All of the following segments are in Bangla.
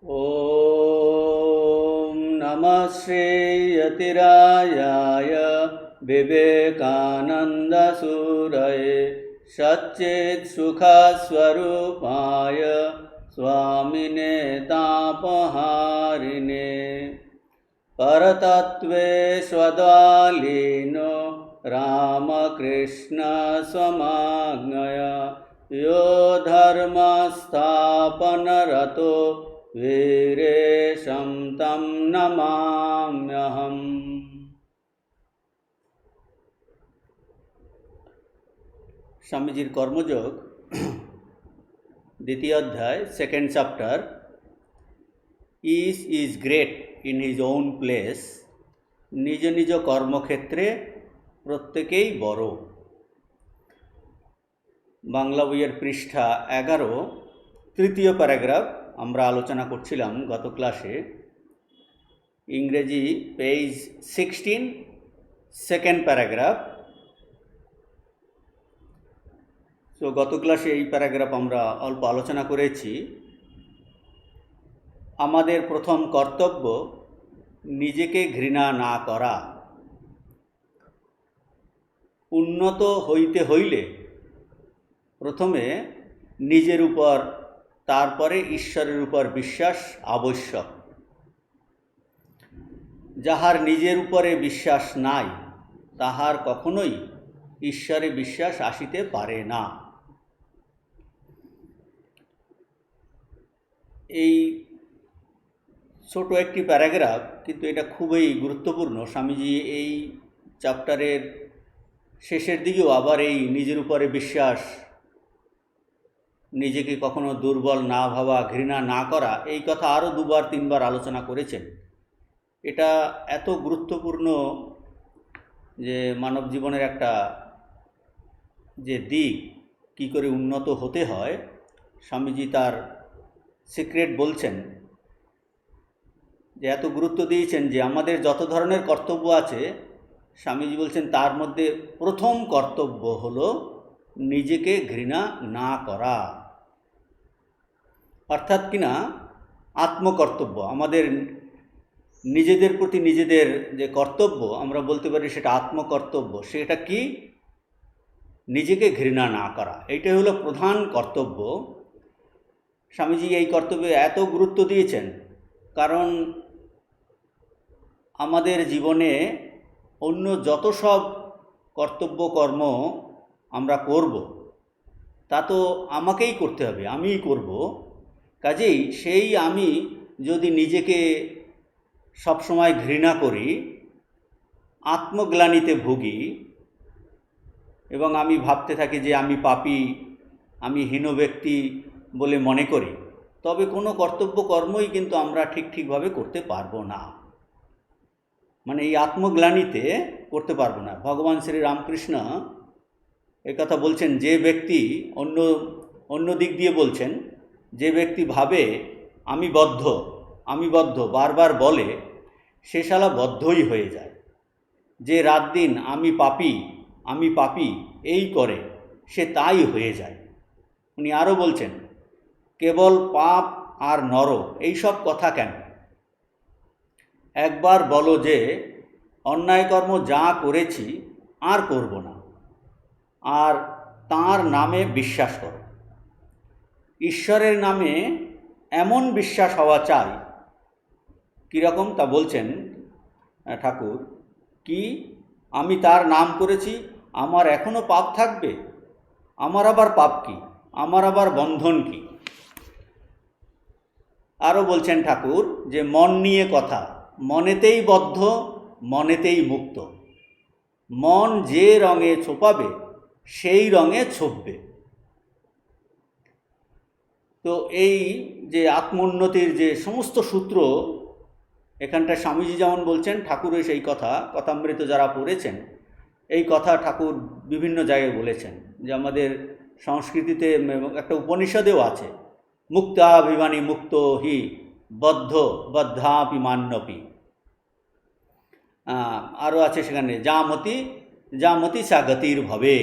ॐ नमः श्रीयतिरायाय विवेकानन्दसूरये सच्चित्सुखस्वरूपाय स्वामिने तापहारिणे परतत्त्वे स्वदालीनो रामकृष्णस्वमाज्ञया यो धर्मस्थापनरतो वीरेशं तं नमाम्यहम्। স্বামীজির কর্মযোগ দ্বিতীয় অধ্যায়, second chapter. Is great in his own place. নিজ নিজ কর্মক্ষেত্রে প্রত্যেকেই বড়। বাংলা বইয়ের পৃষ্ঠা 11, তৃতীয় প্যারাগ্রাফ আমরা আলোচনা করছিলাম গত ক্লাসে। ইংরেজি পেজ 16, সেকেন্ড প্যারাগ্রাফ। তো গত ক্লাসে এই প্যারাগ্রাফ আমরা অল্প আলোচনা করেছি। আমাদের প্রথম কর্তব্য নিজেকে ঘৃণা না করা। উন্নত হইতে হইলে প্রথমে নিজের উপর, তারপরে ঈশ্বরের উপর বিশ্বাস আবশ্যক। যাহার নিজের উপরে বিশ্বাস নাই, তাহার কখনোই ঈশ্বরে বিশ্বাস আসিতে পারে না। এই ছোট একটি প্যারাগ্রাফ, কিন্তু এটা খুবই গুরুত্বপূর্ণ। স্বামীজি এই চ্যাপ্টারের শেষের দিকেও আবার এই নিজের উপরে বিশ্বাস, নিজেকে কখনো দুর্বল না ভাবা, ঘৃণা না করা, এই কথা আরও 2-3বার আলোচনা করেছেন। এটা এত গুরুত্বপূর্ণ যে মানব জীবনের একটা যে দিক, কি করে উন্নত হতে হয়, স্বামীজি তার সিক্রেট বলছেন, যে এত গুরুত্ব দিয়েছেন যে আমাদের যত ধরনের কর্তব্য আছে, স্বামীজি বলছেন তার মধ্যে প্রথম কর্তব্য হলো নিজেকে ঘৃণা না করা। অর্থাৎ কিনা আত্মকর্তব্য, আমাদের নিজেদের প্রতি নিজেদের যে কর্তব্য আমরা বলতে পারি সেটা আত্মকর্তব্য। সেটা কি? নিজেকে ঘৃণা না করা। এইটাই হলো প্রধান কর্তব্য। স্বামীজি এই কর্তব্যে এত গুরুত্ব দিয়েছেন কারণ আমাদের জীবনে অন্য যত সব কর্তব্য কর্ম আমরা করব, তা তো আমাকেই করতে হবে, আমিই করব। কাজেই সেই আমি যদি নিজেকে সবসময় ঘৃণা করি, আত্মগ্লানিতে ভুগি এবং আমি ভাবতে থাকি যে আমি পাপী, আমি হীন ব্যক্তি বলে মনে করি, তবে কোনো কর্তব্য কর্মই কিন্তু আমরা ঠিকভাবে করতে পারবো না। মানে এই আত্মগ্লানিতে করতে পারবো না। ভগবান শ্রী রামকৃষ্ণ কথা বলছেন, যে ব্যক্তি অন্য দিক দিয়ে বলছেন, যে ব্যক্তি ভাবে আমি বদ্ধ বারবার বলে, সে শালা বদ্ধই হয়ে যায়। যে রাত দিন আমি পাপী এই করে, সে তাই হয়ে যায়। উনি আরও বলছেন, কেবল পাপ আর নর এইসব কথা কেন, একবার বলো যে অন্যায়কর্ম যা করেছি আর করব না, আর তাঁর নামে বিশ্বাস করো। ঈশ্বরের নামে এমন বিশ্বাস হওয়া চাই। কীরকম তা বলছেন ঠাকুর, কি আমি তার নাম করেছি, আমার এখনও পাপ থাকবে? আমার আবার পাপ কি? আমার আবার বন্ধন কি? আরও বলছেন ঠাকুর যে মন নিয়ে কথা, মনেতেই বদ্ধ, মনেতেই মুক্ত। মন যে রঙে ছোপাবে সেই রঙে ছোপবে। তো এই যে আত্মোন্নতির যে সমস্ত সূত্র, এখানটা স্বামীজি যেমন বলছেন, ঠাকুরও সেই কথামৃত যারা পড়েছেন, এই কথা ঠাকুর বিভিন্ন জায়গায় বলেছেন। যে আমাদের সংস্কৃতিতে একটা উপনিষদেও আছে, মুক্তাভিমানী মুক্ত হি বদ্ধাপি মান্যপি। আরও আছে সেখানে যামতি সা গতির ভবে,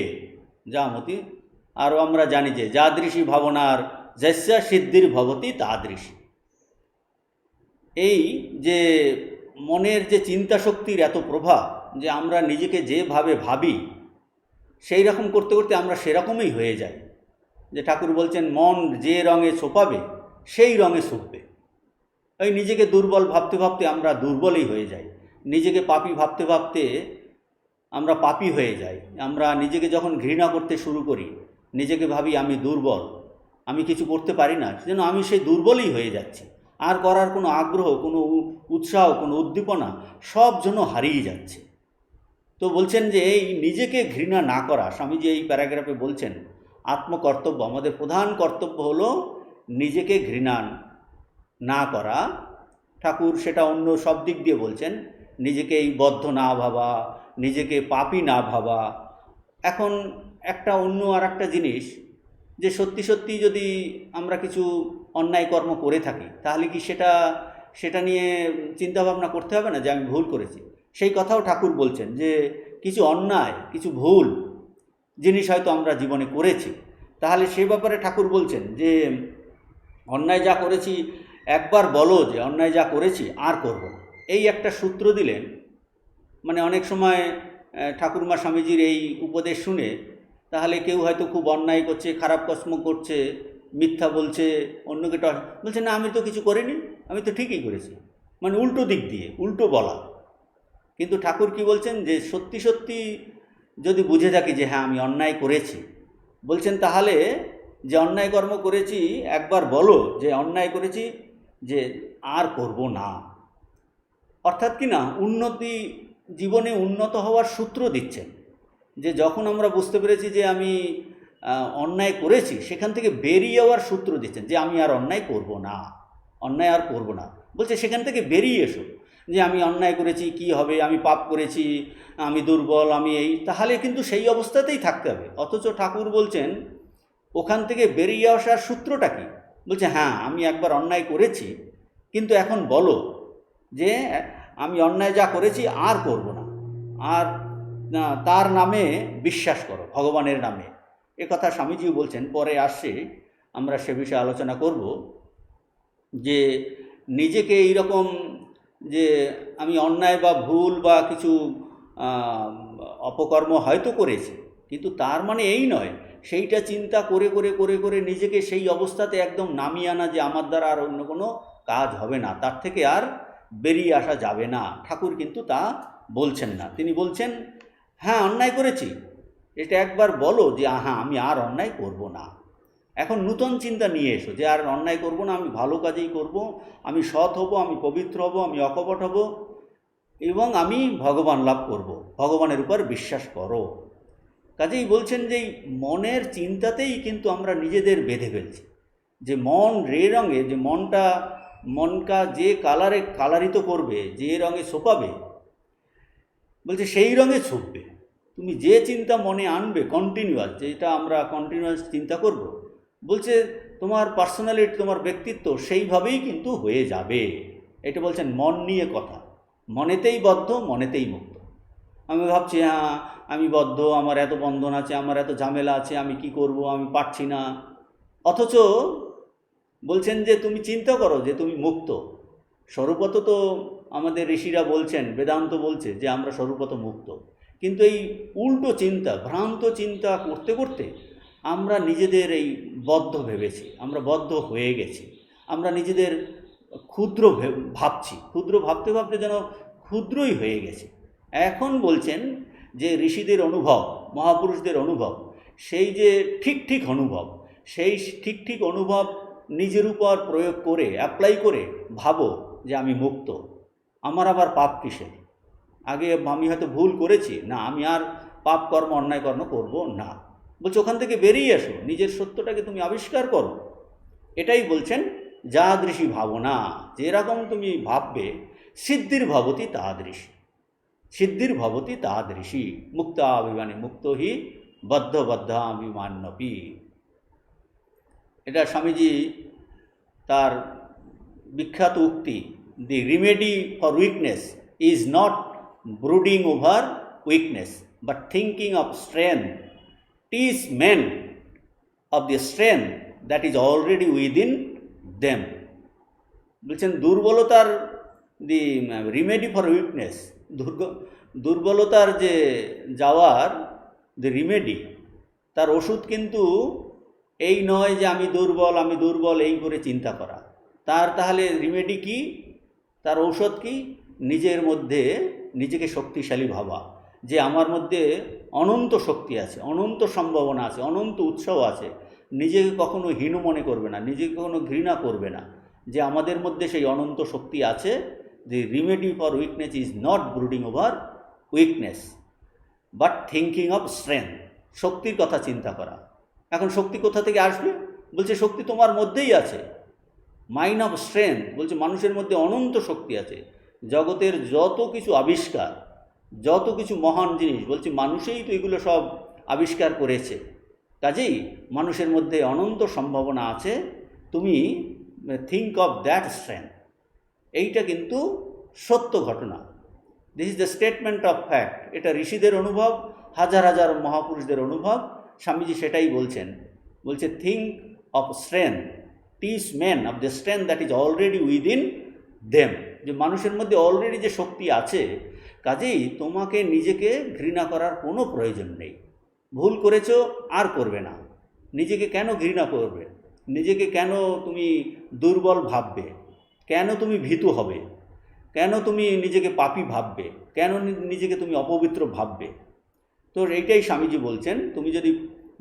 যামতি। আরও আমরা জানি যে যাদৃশী ভাবনার যস্য সিদ্ধির ভবতি তাদৃশী। এই যে মনের যে চিন্তা শক্তির এত প্রভাব, যে আমরা নিজেকে যেভাবে ভাবি সেই রকম করতে করতে আমরা সেরকমই হয়ে যাই। যে ঠাকুর বলছেন মন যে রঙে ছোপাবে সেই রঙে ছুপবে। ওই নিজেকে দুর্বল ভাবতে ভাবতে আমরা দুর্বলই হয়ে যাই, নিজেকে পাপী ভাবতে ভাবতে আমরা পাপী হয়ে যাই। আমরা নিজেকে যখন ঘৃণা করতে শুরু করি, নিজেকে ভাবি আমি দুর্বল, আমি কিছু করতে পারি না, যেন আমি সেই দুর্বলই হয়ে যাচ্ছি। আর করার কোনো আগ্রহ, কোনো উৎসাহ, কোনো উদ্দীপনা সব যেন হারিয়ে যাচ্ছে। তো বলছেন যে এই নিজেকে ঘৃণা না করা, স্বামীজি এই প্যারাগ্রাফে বলছেন আত্মকর্তব্য, আমাদের প্রধান কর্তব্য হলো নিজেকে ঘৃণা না করা। ঠাকুর সেটা অন্য সব দিক দিয়ে বলছেন, নিজেকে এই বদ্ধ না ভাবা, নিজেকে পাপী না ভাবা। এখন একটা অন্য আর একটা জিনিস, যে সত্যি সত্যি যদি আমরা কিছু অন্যায় কর্ম করে থাকি, তাহলে কি সেটা নিয়ে চিন্তাভাবনা করতে হবে না যে আমি ভুল করেছি? সেই কথাও ঠাকুর বলছেন যে কিছু অন্যায়, কিছু ভুল জিনিস হয়তো আমরা জীবনে করেছি, তাহলে সে ব্যাপারে ঠাকুর বলছেন যে অন্যায় যা করেছি একবার বলো যে অন্যায় যা করেছি আর করব না। এই একটা সূত্র দিলেন। মানে অনেক সময় ঠাকুরমা স্বামীজির এই উপদেশ শুনে তাহলে কেউ হয়তো খুব অন্যায় করছে, খারাপ কর্ম করছে, মিথ্যা বলছে, অন্যকে বলছে না আমি তো কিছু করিনি, আমি তো ঠিকই করেছি, মানে উল্টো দিক দিয়ে উল্টো বলা। কিন্তু ঠাকুর কি বলছেন যে সত্যি সত্যি যদি বুঝে থাকি যে হ্যাঁ আমি অন্যায় করেছি, বলছেন তাহলে যে অন্যায় কর্ম করেছি একবার বলো যে অন্যায় করেছি, যে আর করব না। অর্থাৎ কি না, উন্নতি, জীবনে উন্নত হওয়ার সূত্র দিচ্ছেন। যে যখন আমরা বুঝতে পেরেছি যে আমি অন্যায় করেছি, সেখান থেকে বেরিয়ে যাওয়ার সূত্র দিচ্ছেন যে আমি আর অন্যায় করব না, অন্যায় আর করব না। বলছে সেখান থেকে বেরিয়ে এসো, যে আমি অন্যায় করেছি কি হবে, আমি পাপ করেছি, আমি দুর্বল, আমি এই, তাহলে কিন্তু সেই অবস্থাতেই থাকতে হবে। অথচ ঠাকুর বলছেন ওখান থেকে বেরিয়ে আসার সূত্রটা কি? বলছে হ্যাঁ আমি একবার অন্যায় করেছি, কিন্তু এখন বলো যে আমি অন্যায় যা করেছি আর করব না, আর তার নামে বিশ্বাস করো, ভগবানের নামে। এ কথা স্বামীজিও বলছেন, পরে আসছে আমরা সে বিষয়ে আলোচনা করব। যে নিজেকে এইরকম যে আমি অন্যায় বা ভুল বা কিছু অপকর্ম হয়তো করেছি, কিন্তু তার মানে এই নয় সেইটা চিন্তা করে করে করে করে নিজেকে সেই অবস্থাতে একদম নামিয়ে আনা যে আমার দ্বারা আর অন্য কোনো কাজ হবে না, তার থেকে আর বেরিয়ে আসা যাবে না। ঠাকুর কিন্তু তা বলছেন না। তিনি বলছেন হ্যাঁ অন্যায় করেছি, এটা একবার বলো যে হ্যাঁ আমি আর অন্যায় করব না। এখন নূতন চিন্তা নিয়ে এসো যে আর অন্যায় করব না, আমি ভালো কাজেই করব, আমি সৎ হব, আমি পবিত্র হব, আমি অকপট হব, এবং আমি ভগবান লাভ করব। ভগবানের উপর বিশ্বাস করো। কাজেই বলছেন যে এই মনের চিন্তাতেই কিন্তু আমরা নিজেদের বেঁধে ফেলছি। যে মন রে রঙে, যে মনটা যে কালারে কালারিত করবে, যে রঙে ছোপাবে, বলছে সেই রঙে ছুপবে। তুমি যে চিন্তা মনে আনবে কন্টিনিউয়াস, যেটা আমরা কন্টিনিউয়াস চিন্তা করব, বলছে তোমার পার্সোনালিটি, তোমার ব্যক্তিত্ব সেইভাবেই কিন্তু হয়ে যাবে। এটা বলছেন মন নিয়ে কথা, মনেতেই বদ্ধ, মনেতেই মুক্ত। আমি ভাবছি হ্যাঁ আমি বদ্ধ, আমার এত বন্ধন আছে, আমার এত ঝামেলা আছে, আমি কি করব, আমি পারছি না। অথচ বলছেন যে তুমি চিন্তা করো যে তুমি মুক্ত। স্বরূপত তো আমাদের ঋষিরা বলছেন, বেদান্ত বলছে যে আমরা স্বরূপত মুক্ত। কিন্তু এই উল্টো চিন্তা, ভ্রান্ত চিন্তা করতে করতে আমরা নিজেদের এই বদ্ধ ভেবেছি, আমরা বদ্ধ হয়ে গেছি, আমরা নিজেদের ক্ষুদ্র ভাবছি, ক্ষুদ্র ভাবতে ভাবতে যেন ক্ষুদ্রই হয়ে গেছে। এখন বলছেন যে ঋষিদের অনুভব, মহাপুরুষদের অনুভব, সেই যে ঠিক ঠিক অনুভব, সেই ঠিক ঠিক অনুভব নিজের উপর প্রয়োগ করে, অ্যাপ্লাই করে ভাবো যে আমি মুক্ত, আমার আবার পাপ কিসের? আগে আমি হয়তো ভুল করেছি, না আমি আর পাপ কর্ম, অন্যায় কর্ম করব না। বলছে ওখান থেকে বেরিয়ে এসো, নিজের সত্যটাকে তুমি আবিষ্কার করো। এটাই বলছেন যাদৃশী ভাবনা, যেরকম তুমি ভাববে সিদ্ধির ভবতি তাদৃশী, সিদ্ধির ভবতি তাদৃশী, মুক্তাভিমানী মুক্ত হি বদ্ধ বদ্ধাভিমান্যপি। এটা স্বামীজি তার বিখ্যাত উক্তি, the remedy for weakness is not brooding over weakness but thinking of strength. Teach men of the strength that is already within them. বলছেন দুর্বলতার দি রিমেডি ফর উইকনেস, দুর্বলতার যে যাওয়ার দি রিমেডি, তার ওষুধ কিন্তু এই নয় যে আমি দুর্বল এই করে চিন্তা করা। তাহলে রিমেডি কি, তার ঔষধ কি? নিজের মধ্যে নিজেকে শক্তিশালী ভাবা, যে আমার মধ্যে অনন্ত শক্তি আছে, অনন্ত সম্ভাবনা আছে, অনন্ত উৎসাহ আছে। নিজেকে কখনো হীন মনে করবে না, নিজেকে কখনো ঘৃণা করবে না, যে আমাদের মধ্যে সেই অনন্ত শক্তি আছে। The remedy for weakness is not brooding over weakness but thinking of strength, শক্তির কথা চিন্তা করা। এখন শক্তি কোথা থেকে আসবে? বলছে শক্তি তোমার মধ্যেই আছে। মাইন্ড অফ স্ট্রেংথ, বলছে মানুষের মধ্যে অনন্ত শক্তি আছে। জগতের যত কিছু আবিষ্কার, যত কিছু মহান জিনিস, বলছে মানুষেই তো এগুলো সব আবিষ্কার করেছে। কাজেই মানুষের মধ্যে অনন্ত সম্ভাবনা আছে। তুমি থিঙ্ক অফ দ্যাট স্ট্রেংথ। এইটা কিন্তু সত্য ঘটনা। This is the statement of fact. এটা ঋষিদের অনুভব, হাজার হাজার মহাপুরুষদের অনুভব। স্বামীজি সেটাই বলছেন। বলছে think of strength, teach men of the strength that is already within them. যে মানুষের মধ্যে অলরেডি যে শক্তি আছে, কাজেই তোমাকে নিজেকে ঘৃণা করার কোনো প্রয়োজন নেই। ভুল করেছো আর করবে না। নিজেকে কেন ঘৃণা করবে? নিজেকে কেন তুমি দুর্বল ভাববে? কেন তুমি ভীতু হবে? কেন তুমি নিজেকে পাপী ভাববে? কেন নিজেকে তুমি অপবিত্র ভাববে? তো এইটাই স্বামীজি বলছেন, তুমি যদি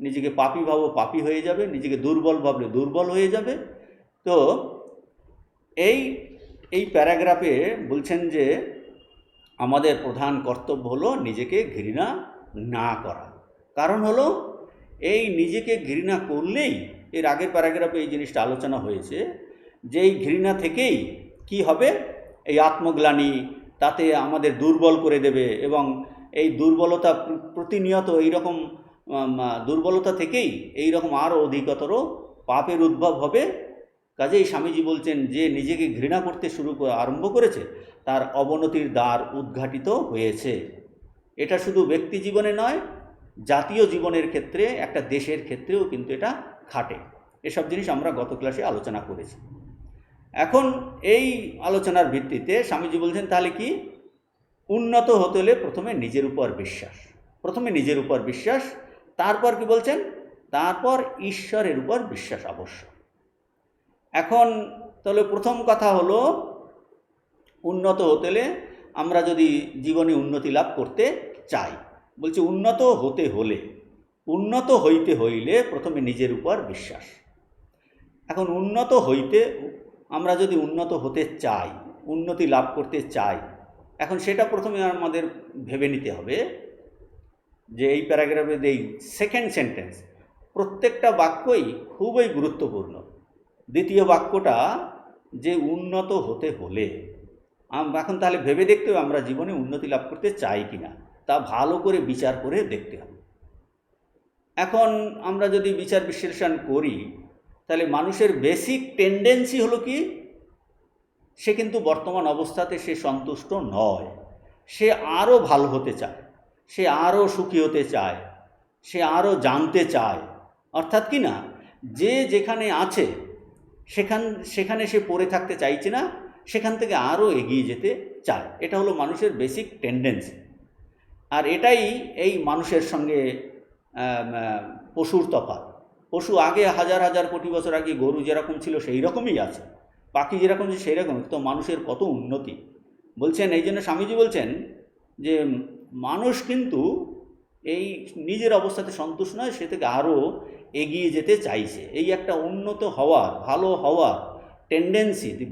নিজেকে পাপী ভাবো পাপী হয়ে যাবে, নিজেকে দুর্বল ভাবলে দুর্বল হয়ে যাবে। তো এই প্যারাগ্রাফে বলছেন যে আমাদের প্রধান কর্তব্য হলো নিজেকে ঘৃণা না করা। কারণ হলো এই নিজেকে ঘৃণা করলেই, এর আগের প্যারাগ্রাফে এই জিনিসটা আলোচনা হয়েছে, যে এই ঘৃণা থেকেই কি হবে? এই আত্মগ্লানি, তাতে আমাদের দুর্বল করে দেবে। এবং এই দুর্বলতা প্রতিনিয়ত এইরকম দুর্বলতা থেকেই এইরকম আরও অধিকতর পাপের উদ্ভব হবে। কাজেই স্বামীজি বলছেন যে নিজেকে ঘৃণা করতে আরম্ভ করেছে, তার অবনতির দ্বার উদ্ঘাটিত হয়েছে। এটা শুধু ব্যক্তি জীবনে নয়, জাতীয় জীবনের ক্ষেত্রে, একটা দেশের ক্ষেত্রেও কিন্তু এটা খাটে। এসব জিনিস আমরা গত ক্লাসে আলোচনা করেছি। এখন এই আলোচনার ভিত্তিতে স্বামীজি বলছেন তাহলে কি? উন্নত হতে হলে প্রথমে নিজের উপর বিশ্বাস, তারপর কি বলছেন? তারপর ঈশ্বরের উপর বিশ্বাস আবশ্যক। এখন তাহলে প্রথম কথা হলো, উন্নত হতে হলে, আমরা যদি জীবনে উন্নতি লাভ করতে চাই, বলছে উন্নত হইতে হইলে প্রথমে নিজের উপর বিশ্বাস। এখন আমরা যদি উন্নত হতে চাই, উন্নতি লাভ করতে চাই, এখন সেটা প্রথমে আমাদের ভেবে নিতে হবে যে এই প্যারাগ্রাফের এই সেকেন্ড সেন্টেন্স, প্রত্যেকটা বাক্যই খুবই গুরুত্বপূর্ণ। দ্বিতীয় বাক্যটা যে উন্নত হতে হলে, এখন তাহলে ভেবে দেখতে হবে আমরা জীবনে উন্নতি লাভ করতে চাই কি না, তা ভালো করে বিচার করে দেখতে হবে। এখন আমরা যদি বিচার বিশ্লেষণ করি, তাহলে মানুষের বেসিক টেন্ডেন্সি হলো কি? সে কিন্তু বর্তমান অবস্থাতে সে সন্তুষ্ট নয়, সে আরও ভালো হতে চায়, সে আরও সুখী হতে চায়, সে আরও জানতে চায়। অর্থাৎ কি না, যে যেখানে আছে সেখানে সে পড়ে থাকতে চাইছে না, সেখান থেকে আরও এগিয়ে যেতে চায়। এটা হলো মানুষের বেসিক টেন্ডেন্সি। আর এটাই এই মানুষের সঙ্গে পশুর তফাৎ। পশু আগে হাজার হাজার কোটি বছর আগে গরু যেরকম ছিল সেই রকমই আছে, পাখি যেরকম ছিল সেই রকম। তো মানুষের কত উন্নতি বলছেন। এই জন্য স্বামীজি বলছেন যে মানুষ কিন্তু এই নিজের অবস্থাতে সন্তুষ্ট নয়, সে থেকে আরও এগিয়ে যেতে চাইছে। এই একটা উন্নত হওয়ার, ভালো হওয়ার টেন্ডেন্সি, দি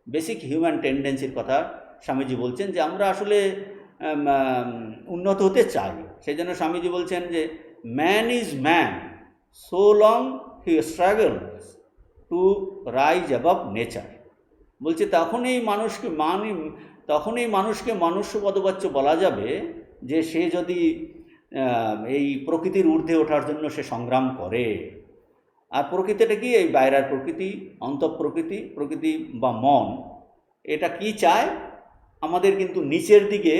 বেসিক হিউম্যান টেন্ডেন্সির কথা স্বামীজি বলছেন, যে আমরা আসলে উন্নত হতে চাই। সেই জন্য স্বামীজি বলছেন যে man is man so long he struggles to rise above nature. বলছে তখনই মানুষকে মনুষ্য পদবাচ্য বলা যাবে যে সে যদি এই প্রকৃতির ঊর্ধ্বে ওঠার জন্য সে সংগ্রাম করে। আর প্রকৃতিটা কি? এই বাইরের প্রকৃতি, প্রকৃতি বা মন, এটা কি চায়? আমাদের কিন্তু নিচের দিকে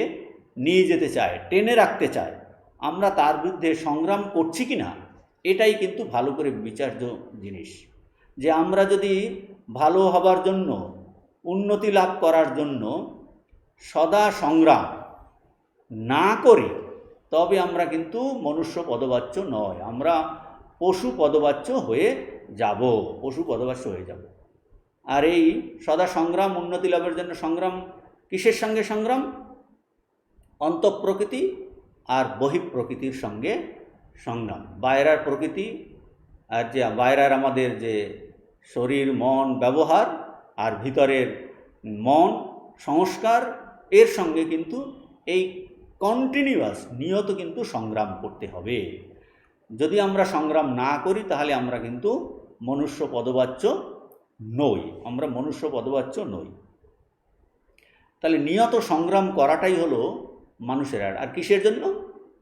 নিয়ে যেতে চায়, টেনে রাখতে চায়। আমরা তার বিরুদ্ধে সংগ্রাম করছি কি না, এটাই কিন্তু ভালো করে বিচার্য জিনিস। যে আমরা যদি ভালো হবার জন্য, উন্নতি লাভ করার জন্য সদা সংগ্রাম না করি, তবে আমরা কিন্তু মনুষ্য পদবাচ্য নয়, আমরা পশু পদবাচ্য হয়ে যাব, পশু পদবাচ্য হয়ে যাব। আর এই সদা সংগ্রাম, উন্নতি লাভের জন্য সংগ্রাম, কিসের সঙ্গে সংগ্রাম? অন্তঃপ্রকৃতি আর বহিঃপ্রকৃতির সঙ্গে সংগ্রাম। বাইরের প্রকৃতি আর যে বাইরের আমাদের যে শরীর, মন, ব্যবহার, আর ভিতরের মন, সংস্কার, এর সঙ্গে কিন্তু এই কন্টিনিউয়াস নিয়ত কিন্তু সংগ্রাম করতে হবে। যদি আমরা সংগ্রাম না করি তাহলে আমরা কিন্তু মনুষ্য পদবাচ্য নই, আমরা মনুষ্য পদবাচ্য নই। তাহলে নিয়ত সংগ্রাম করাটাই হলো মানুষের আর কিসের জন্য?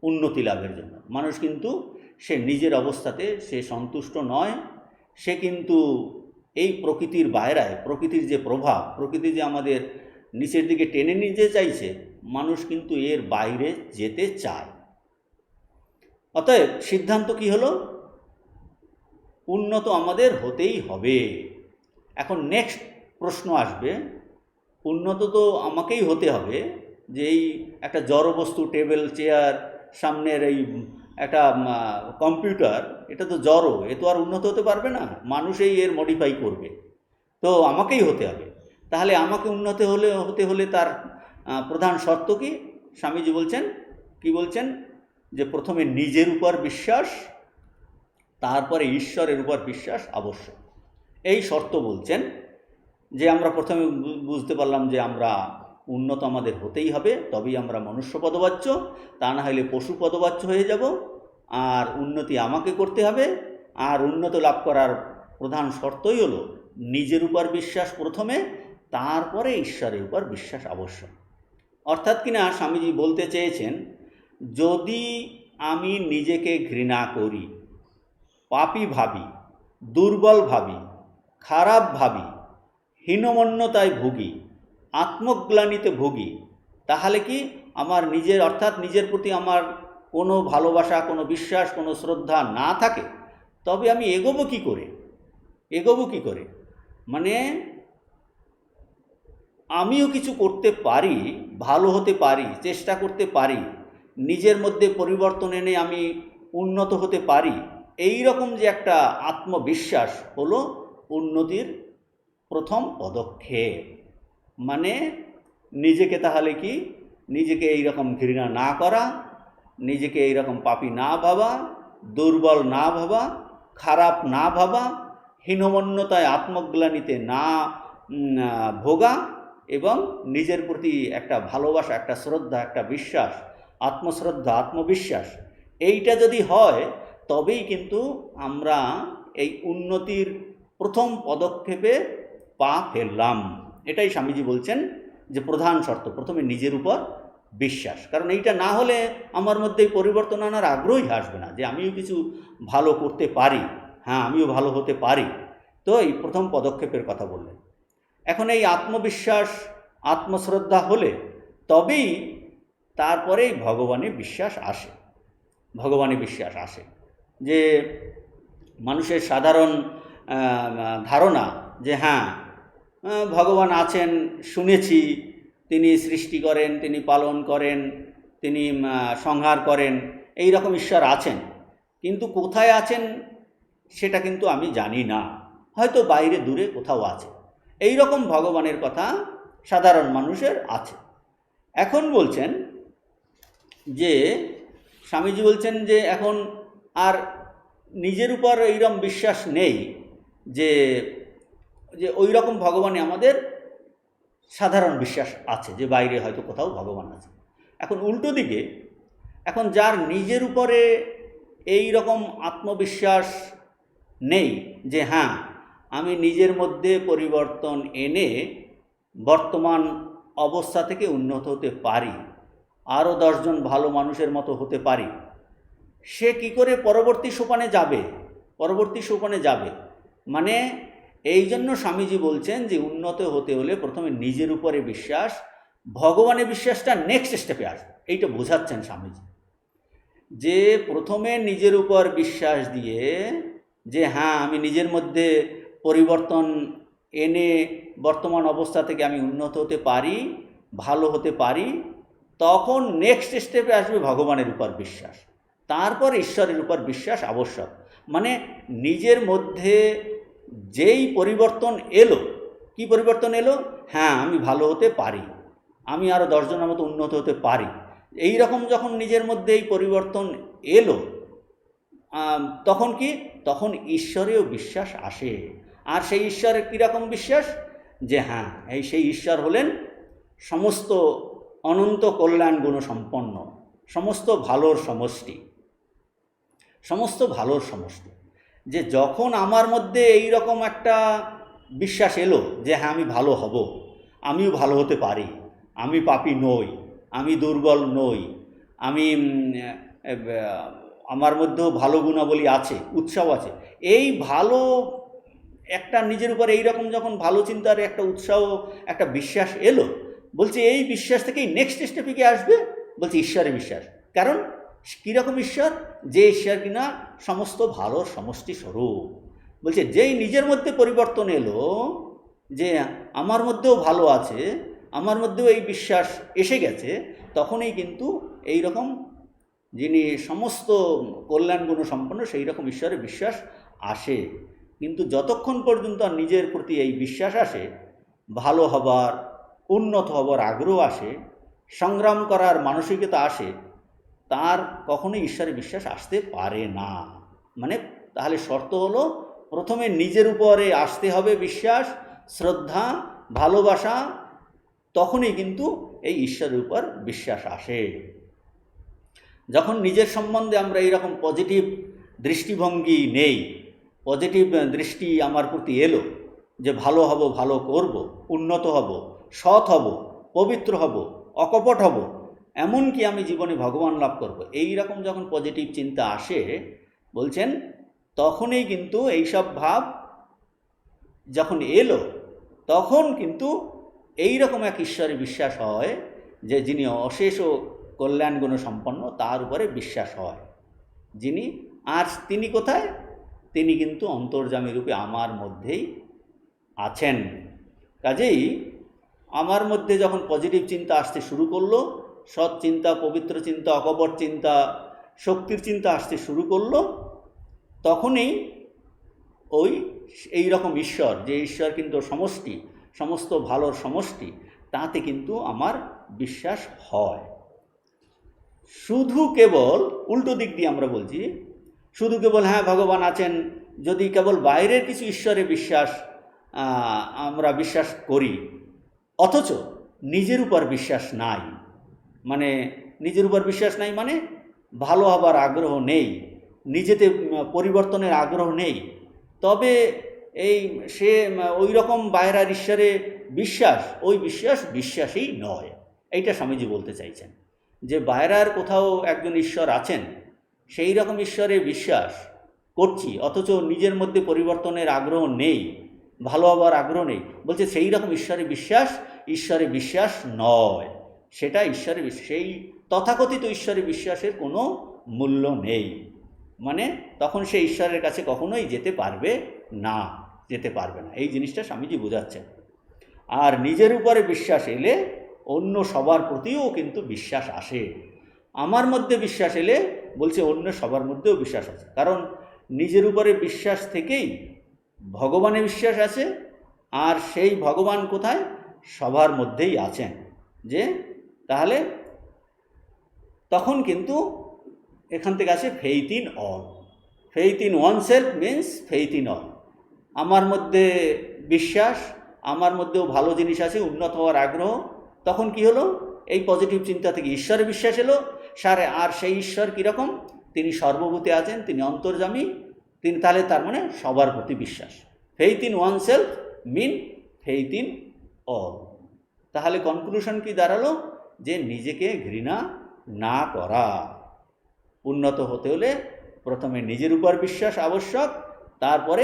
উন্নতি লাভের জন্য। মানুষ কিন্তু সে নিজের অবস্থাতে সে সন্তুষ্ট নয়, সে কিন্তু এই প্রকৃতির বাইরায়, প্রকৃতির যে প্রভাব, প্রকৃতি যে আমাদের নিচের দিকে টেনে নিতে চাইছে, মানুষ কিন্তু এর বাইরে যেতে চায়। অতএব সিদ্ধান্ত কি হলো? উন্নত আমাদের হতেই হবে। এখন নেক্সট প্রশ্ন আসবে, উন্নত তো আমাকেই হতে হবে, যে এই একটা জড় বস্তু, টেবিল, চেয়ার, সামনের এই একটা কম্পিউটার, এটা তো জড়, এ তো আর উন্নত হতে পারবে না, মানুষই এর মডিফাই করবে, তো আমাকেই হতে হবে। তাহলে আমাকে উন্নত হতে হলে তার প্রধান শর্ত কি? স্বামীজি বলছেন, কি বলছেন? যে প্রথমে নিজের উপর বিশ্বাস, তারপরে ঈশ্বরের উপর বিশ্বাস আবশ্যক। এই শর্ত বলছেন যে আমরা প্রথমে বুঝতে পারলাম যে আমরা উন্নত আমাদের হতেই হবে, তবেই আমরা মনুষ্য পদবাচ্য, তা না হলে পশু পদবাচ্য হয়ে যাব। আর উন্নতি আমাকে করতে হবে, আর উন্নত লাভ করার প্রধান শর্তই হলো নিজের উপর বিশ্বাস প্রথমে, তারপরে ঈশ্বরের উপর বিশ্বাস আবশ্যক। অর্থাৎ কিনা স্বামীজি বলতে চেয়েছেন, যদি আমি নিজেকে ঘৃণা করি, পাপী ভাবি, দুর্বল ভাবি, খারাপ ভাবি, হীনমন্যতায় ভুগি, আত্মগ্লানিতে ভুগি, তাহলে কি আমার নিজের, অর্থাৎ নিজের প্রতি আমার কোনো ভালোবাসা, কোনো বিশ্বাস, কোনো শ্রদ্ধা না থাকে, তবে আমি এগোবো কী করে? এগোবো কী করে? মানে আমিও কিছু করতে পারি, ভালো হতে পারি, চেষ্টা করতে পারি, নিজের মধ্যে পরিবর্তন এনে আমি উন্নত হতে পারি, এই রকম যে একটা আত্মবিশ্বাস হলো উন্নতির প্রথম পদক্ষেপ। মানে নিজেকে তাহলে কি, নিজেকে এইরকম ঘৃণা না করা, নিজেকে এইরকম পাপী না ভাবা, দুর্বল না ভাবা, খারাপ না ভাবা, হীনমন্যতায় আত্মগ্লানিতে না ভোগা, এবং নিজের প্রতি একটা ভালোবাসা, একটা শ্রদ্ধা, একটা বিশ্বাস, আত্মশ্রদ্ধা, আত্মবিশ্বাস, এইটা যদি হয় তবেই কিন্তু আমরা এই উন্নতির প্রথম পদক্ষেপে পা ফেললাম। এটাই স্বামীজি বলছেন যে প্রধান শর্ত, প্রথমে নিজের উপর বিশ্বাস। কারণ এইটা না হলে আমার মধ্যে পরিবর্তন আনার আগ্রহই আসবে না, যে আমিও কিছু ভালো করতে পারি, হ্যাঁ আমিও ভালো হতে পারি। তো এই প্রথম পদক্ষেপের কথা বললেন। এখন এই আত্মবিশ্বাস, আত্মশ্রদ্ধা হলে তবেই তারপরেই ভগবানে বিশ্বাস আসে। ভগবানে বিশ্বাস আসে যে মানুষের সাধারণ ধারণা যে হ্যাঁ ভগবান আছেন, শুনেছি, তিনি সৃষ্টি করেন, তিনি পালন করেন, তিনি সংহার করেন, এই রকম ঈশ্বর আছেন, কিন্তু কোথায় আছেন সেটা কিন্তু আমি জানি না, হয়তো বাইরে দূরে কোথাও আছে, এই রকম ভগবানের কথা সাধারণ মানুষের আছে। এখন বলছেন যে স্বামীজি বলছেন যে এখন আর নিজের উপর এইরকম বিশ্বাস নেই, যে যে ওই রকম ভগবানে আমাদের সাধারণ বিশ্বাস আছে যে বাইরে হয়তো কোথাও ভগবান আছে। এখন উল্টো দিকে, এখন যার নিজের উপরে এই রকম আত্মবিশ্বাস নেই যে হ্যাঁ আমি নিজের মধ্যে পরিবর্তন এনে বর্তমান অবস্থা থেকে উন্নত হতে পারি, আরও 10 জন ভালো মানুষের মতো হতে পারি, সে কি করে পরবর্তী সোপানে যাবে? পরবর্তী সোপানে যাবে মানে এই জন্য স্বামীজি বলছেন যে উন্নত হতে হলে প্রথমে নিজের উপরে বিশ্বাস, ভগবানের বিশ্বাসটা নেক্সট স্টেপে আসবে। এইটা বোঝাচ্ছেন স্বামীজি, যে প্রথমে নিজের উপর বিশ্বাস দিয়ে যে হ্যাঁ আমি নিজের মধ্যে পরিবর্তন এনে বর্তমান অবস্থা থেকে আমি উন্নত হতে পারি, ভালো হতে পারি, তখন নেক্সট স্টেপে আসবে ভগবানের উপর বিশ্বাস, তারপর ঈশ্বরের উপর বিশ্বাস আবশ্যক। মানে নিজের মধ্যে যেই পরিবর্তন এলো, কি পরিবর্তন এলো? হ্যাঁ, আমি ভালো হতে পারি, আমি আরও 10 জনের মতো উন্নত হতে পারি, এই রকম যখন নিজের মধ্যে এই পরিবর্তন এলো, তখন কি? তখন ঈশ্বরেও বিশ্বাস আসে। আর সেই ঈশ্বরের কীরকম বিশ্বাস? যে হ্যাঁ, সেই ঈশ্বর হলেন সমস্ত অনন্ত কল্যাণ গুণসম্পন্ন, সমস্ত ভালোর সমষ্টি, সমস্ত ভালোর সমষ্টি। যে যখন আমার মধ্যে এই রকম একটা বিশ্বাস এলো যে হ্যাঁ, আমি ভালো হব, আমিও ভালো হতে পারি, আমি পাপী নই, আমি দুর্বল নই, আমি আমার মধ্যেও ভালো গুণাবলী আছে, উৎসাহ আছে, এই ভালো একটা নিজের উপর এই রকম যখন ভালো চিন্তার একটা উৎসাহ, একটা বিশ্বাস এলো, বলছে এই বিশ্বাস থেকেই নেক্সট স্টেপে কি আসবে? বলছে ঈশ্বরে বিশ্বাস। কারণ কীরকম ঈশ্বর? যে ঈশ্বর কিনা সমস্ত ভালোর সমষ্টি স্বরূপ। বলছে যেই নিজের মধ্যে পরিবর্তন এলো, যে আমার মধ্যেও ভালো আছে, আমার মধ্যেও এই বিশ্বাস এসে গেছে, তখনই কিন্তু এই রকম যিনি সমস্ত কল্যাণ গুণ সম্পন্ন, সেই রকম ঈশ্বরের বিশ্বাস আসে। কিন্তু যতক্ষণ পর্যন্ত নিজের প্রতি এই বিশ্বাস আসে, ভালো হবার, উন্নত হবার আগ্রহ আসে, সংগ্রাম করার মানসিকতা আসে, তার কখনোই ঈশ্বরের বিশ্বাস আসতে পারে না। মানে তাহলে শর্ত হলো, প্রথমে নিজের উপরে আসতে হবে বিশ্বাস, শ্রদ্ধা, ভালোবাসা, তখনই কিন্তু এই ঈশ্বরের উপর বিশ্বাস আসে। যখন নিজের সম্বন্ধে আমরা এইরকম পজিটিভ দৃষ্টিভঙ্গি নেই, পজিটিভ দৃষ্টি আমার প্রতি এলো, যে ভালো হব, ভালো করব, উন্নত হব, সৎ হব, পবিত্র হব, অকপট হব, এমনকি আমি জীবনে ভগবান লাভ করব, এই রকম যখন পজিটিভ চিন্তা আসে, বলছেন তখনই কিন্তু এইসব ভাব যখন এলো, তখন কিন্তু এই রকম এক ঈশ্বরে বিশ্বাস হয়, যে যিনি অশেষ ও কল্যাণ গুণ সম্পন্ন, তার উপরে বিশ্বাস হয়। যিনি, আর তিনি কোথায়? তিনি কিন্তু অন্তর্যামী রূপে আমার মধ্যেই আছেন। কাজেই আমার মধ্যে যখন পজিটিভ চিন্তা আসতে শুরু করলো, সৎ চিন্তা, পবিত্র চিন্তা, অকপট চিন্তা, শক্তির চিন্তা আসতে শুরু করলো, তখনই ওই এই রকম ঈশ্বর, যে ঈশ্বর কিন্তু সমষ্টি, সমস্ত ভালোর সমষ্টি, তাতে কিন্তু আমার বিশ্বাস হয়। শুধু কেবল উল্টো দিক দিয়ে আমরা বলছি, শুধু কেবল হ্যাঁ ভগবান আছেন, যদি কেবল বাইরের কিছু ঈশ্বরে বিশ্বাস আমরা বিশ্বাস করি, অথচ নিজের উপর বিশ্বাস নাই, মানে নিজের উপর বিশ্বাস নাই মানে ভালো হবার আগ্রহ নেই, নিজেতে পরিবর্তনের আগ্রহ নেই, তবে এই সে ওই রকম বাইরের ঈশ্বরে বিশ্বাস, ওই বিশ্বাস বিশ্বাসই নয়। এইটা স্বামীজি বলতে চাইছেন, যে বাইরের কোথাও একজন ঈশ্বর আছেন, সেই রকম ঈশ্বরে বিশ্বাস করছি, অথচ নিজের মধ্যে পরিবর্তনের আগ্রহ নেই, ভালো হবার আগ্রহ নেই, বলছে সেই রকম ঈশ্বরে বিশ্বাস নয়। সেটা ঈশ্বরে সেই তথাকথিত ঈশ্বরে বিশ্বাসের কোনো মূল্য নেই। মানে তখন সে ঈশ্বরের কাছে কখনোই যেতে পারবে না, এই জিনিসটা স্বামীজি বোঝাচ্ছেন। আর নিজের উপরে বিশ্বাস এলে অন্য সবার প্রতিও কিন্তু বিশ্বাস আসে। আমার মধ্যে বিশ্বাস এলে বলছে অন্য সবার মধ্যেও বিশ্বাস আছে, কারণ নিজের উপরে বিশ্বাস থেকেই ভগবানে বিশ্বাস আছে, আর সেই ভগবান কোথায়? সবার মধ্যেই আছেন। যে তাহলে তখন কিন্তু এখান থেকে আসে faith in all. Faith in one self means faith in all. আমার মধ্যে বিশ্বাস, আমার মধ্যেও ভালো জিনিস আছে, উন্নত হওয়ার আগ্রহ, তখন কি হলো? এই পজিটিভ চিন্তা থেকে ঈশ্বরে বিশ্বাস এলো। আর সেই ঈশ্বর কীরকম? তিনি সর্বভূতে আছেন, তিনি অন্তর্যামী, তিনি, তাহলে তার মানে সবার প্রতি বিশ্বাস। Faith in oneself mean faith in all. তাহলে কনক্লুশন কি দাঁড়ালো? যে নিজেকে ঘৃণা না করা। উন্নত হতে হলে প্রথমে নিজের উপর বিশ্বাস আবশ্যক, তারপরে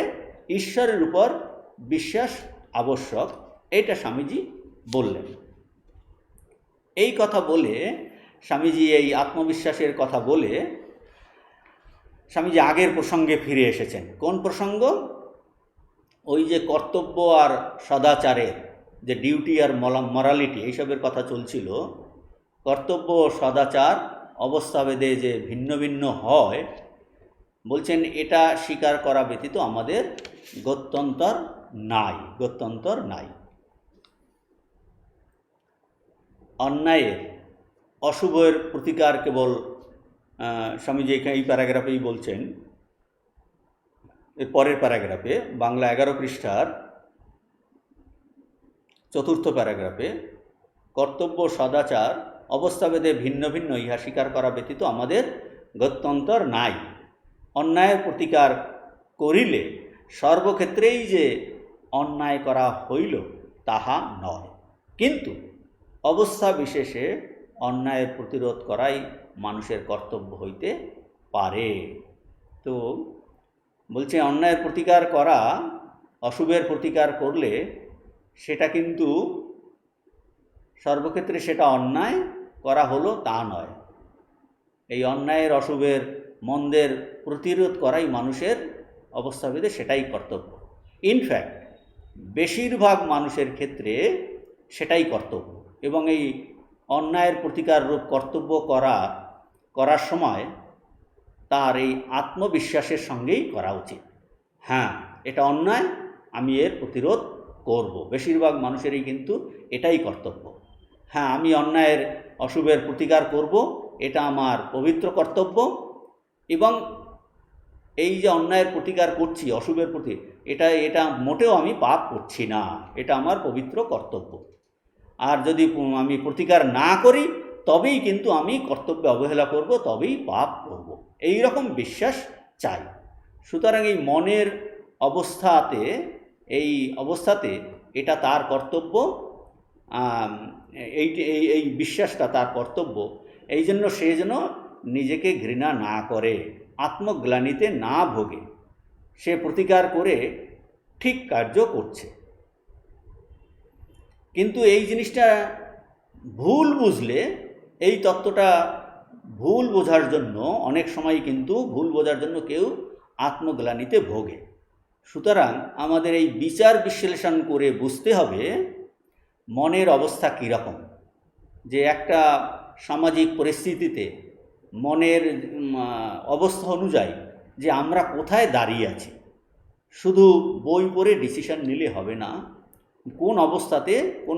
ঈশ্বরের উপর বিশ্বাস আবশ্যক। এইটা স্বামীজি বললেন। এই কথা বলে স্বামীজি, এই আত্মবিশ্বাসের কথা বলে স্বামীজি আগের প্রসঙ্গে ফিরে এসেছেন। কোন প্রসঙ্গ? ওই যে কর্তব্য আর সদাচারের যে ডিউটি আর মরালিটি এইসবের কথা চলছিল, কর্তব্য ও সদাচার অবস্থাভেদে যে ভিন্ন ভিন্ন হয়, বলছেন এটা স্বীকার করা ব্যতীত আমাদের গত্যন্তর নাই। অন্যায়ের অশুভের প্রতিকার কেবল স্বামীজি এখানে এই প্যারাগ্রাফেই বলছেন, এর পরের প্যারাগ্রাফে বাংলা 11 পৃষ্ঠার 4th প্যারাগ্রাফে, কর্তব্য সদাচার অবস্থাভেদে ভিন্ন ভিন্ন ইহা স্বীকার করা ব্যতীত আমাদের গত্যন্তর নাই। অন্যায়ের প্রতিকার করিলে সর্বক্ষেত্রেই যে অন্যায় করা হইল তাহা নয়, কিন্তু অবস্থা বিশেষে অন্যায়ের প্রতিরোধ করাই মানুষের কর্তব্য হইতে পারে। তো বলছে অন্যায়ের প্রতিকার করা, অশুভের প্রতিকার করলে সেটা কিন্তু সর্বক্ষেত্রে সেটা অন্যায় করা হলো তা নয়। এই অন্যায়ের, অশুভের, মন্দের প্রতিরোধ করাই মানুষের অবস্থাভেদে সেটাই কর্তব্য। ইনফ্যাক্ট বেশিরভাগ মানুষের ক্ষেত্রে সেটাই কর্তব্য, এবং এই অন্যায়ের প্রতিকার রূপ কর্তব্য করার সময় তার এই আত্মবিশ্বাসের সঙ্গেই করা উচিত। হ্যাঁ, এটা অন্যায়, আমি এর প্রতিরোধ করব। বেশিরভাগ মানুষেরই কিন্তু এটাই কর্তব্য। হ্যাঁ, আমি অন্যায়ের, অশুভের প্রতিকার করব, এটা আমার পবিত্র কর্তব্য, এবং এই যে অন্যায়ের প্রতিকার করছি, অশুভের প্রতি, এটা মোটেও আমি পাপ করছি না, এটা আমার পবিত্র কর্তব্য। আর যদি আমি প্রতিকার না করি তবেই কিন্তু আমি কর্তব্যে অবহেলা করব, তবেই পাপ করব, এই রকম বিশ্বাস চাই। সুতরাং এই মনের অবস্থাতে এটা তার কর্তব্য, এই বিশ্বাসটা তার কর্তব্য। এই জন্য সে যেন নিজেকে ঘৃণা না করে, আত্মগ্লানিতে না ভোগে, সে প্রতিকার করে ঠিক কার্য করছে। কিন্তু এই জিনিসটা ভুল বুঝলে, এই তত্ত্বটা ভুল বোঝার জন্য অনেক সময় কিন্তু ভুল বোঝার জন্য কেউ আত্মগ্লানিতে ভোগে। সুতরাং আমাদের এই বিচার বিশ্লেষণ করে বুঝতে হবে মনের অবস্থা কীরকম, যে একটা সামাজিক পরিস্থিতিতে মনের অবস্থা অনুযায়ী যে আমরা কোথায় দাঁড়িয়ে আছি। শুধু বই পড়ে ডিসিশন নিলে হবে না, কোন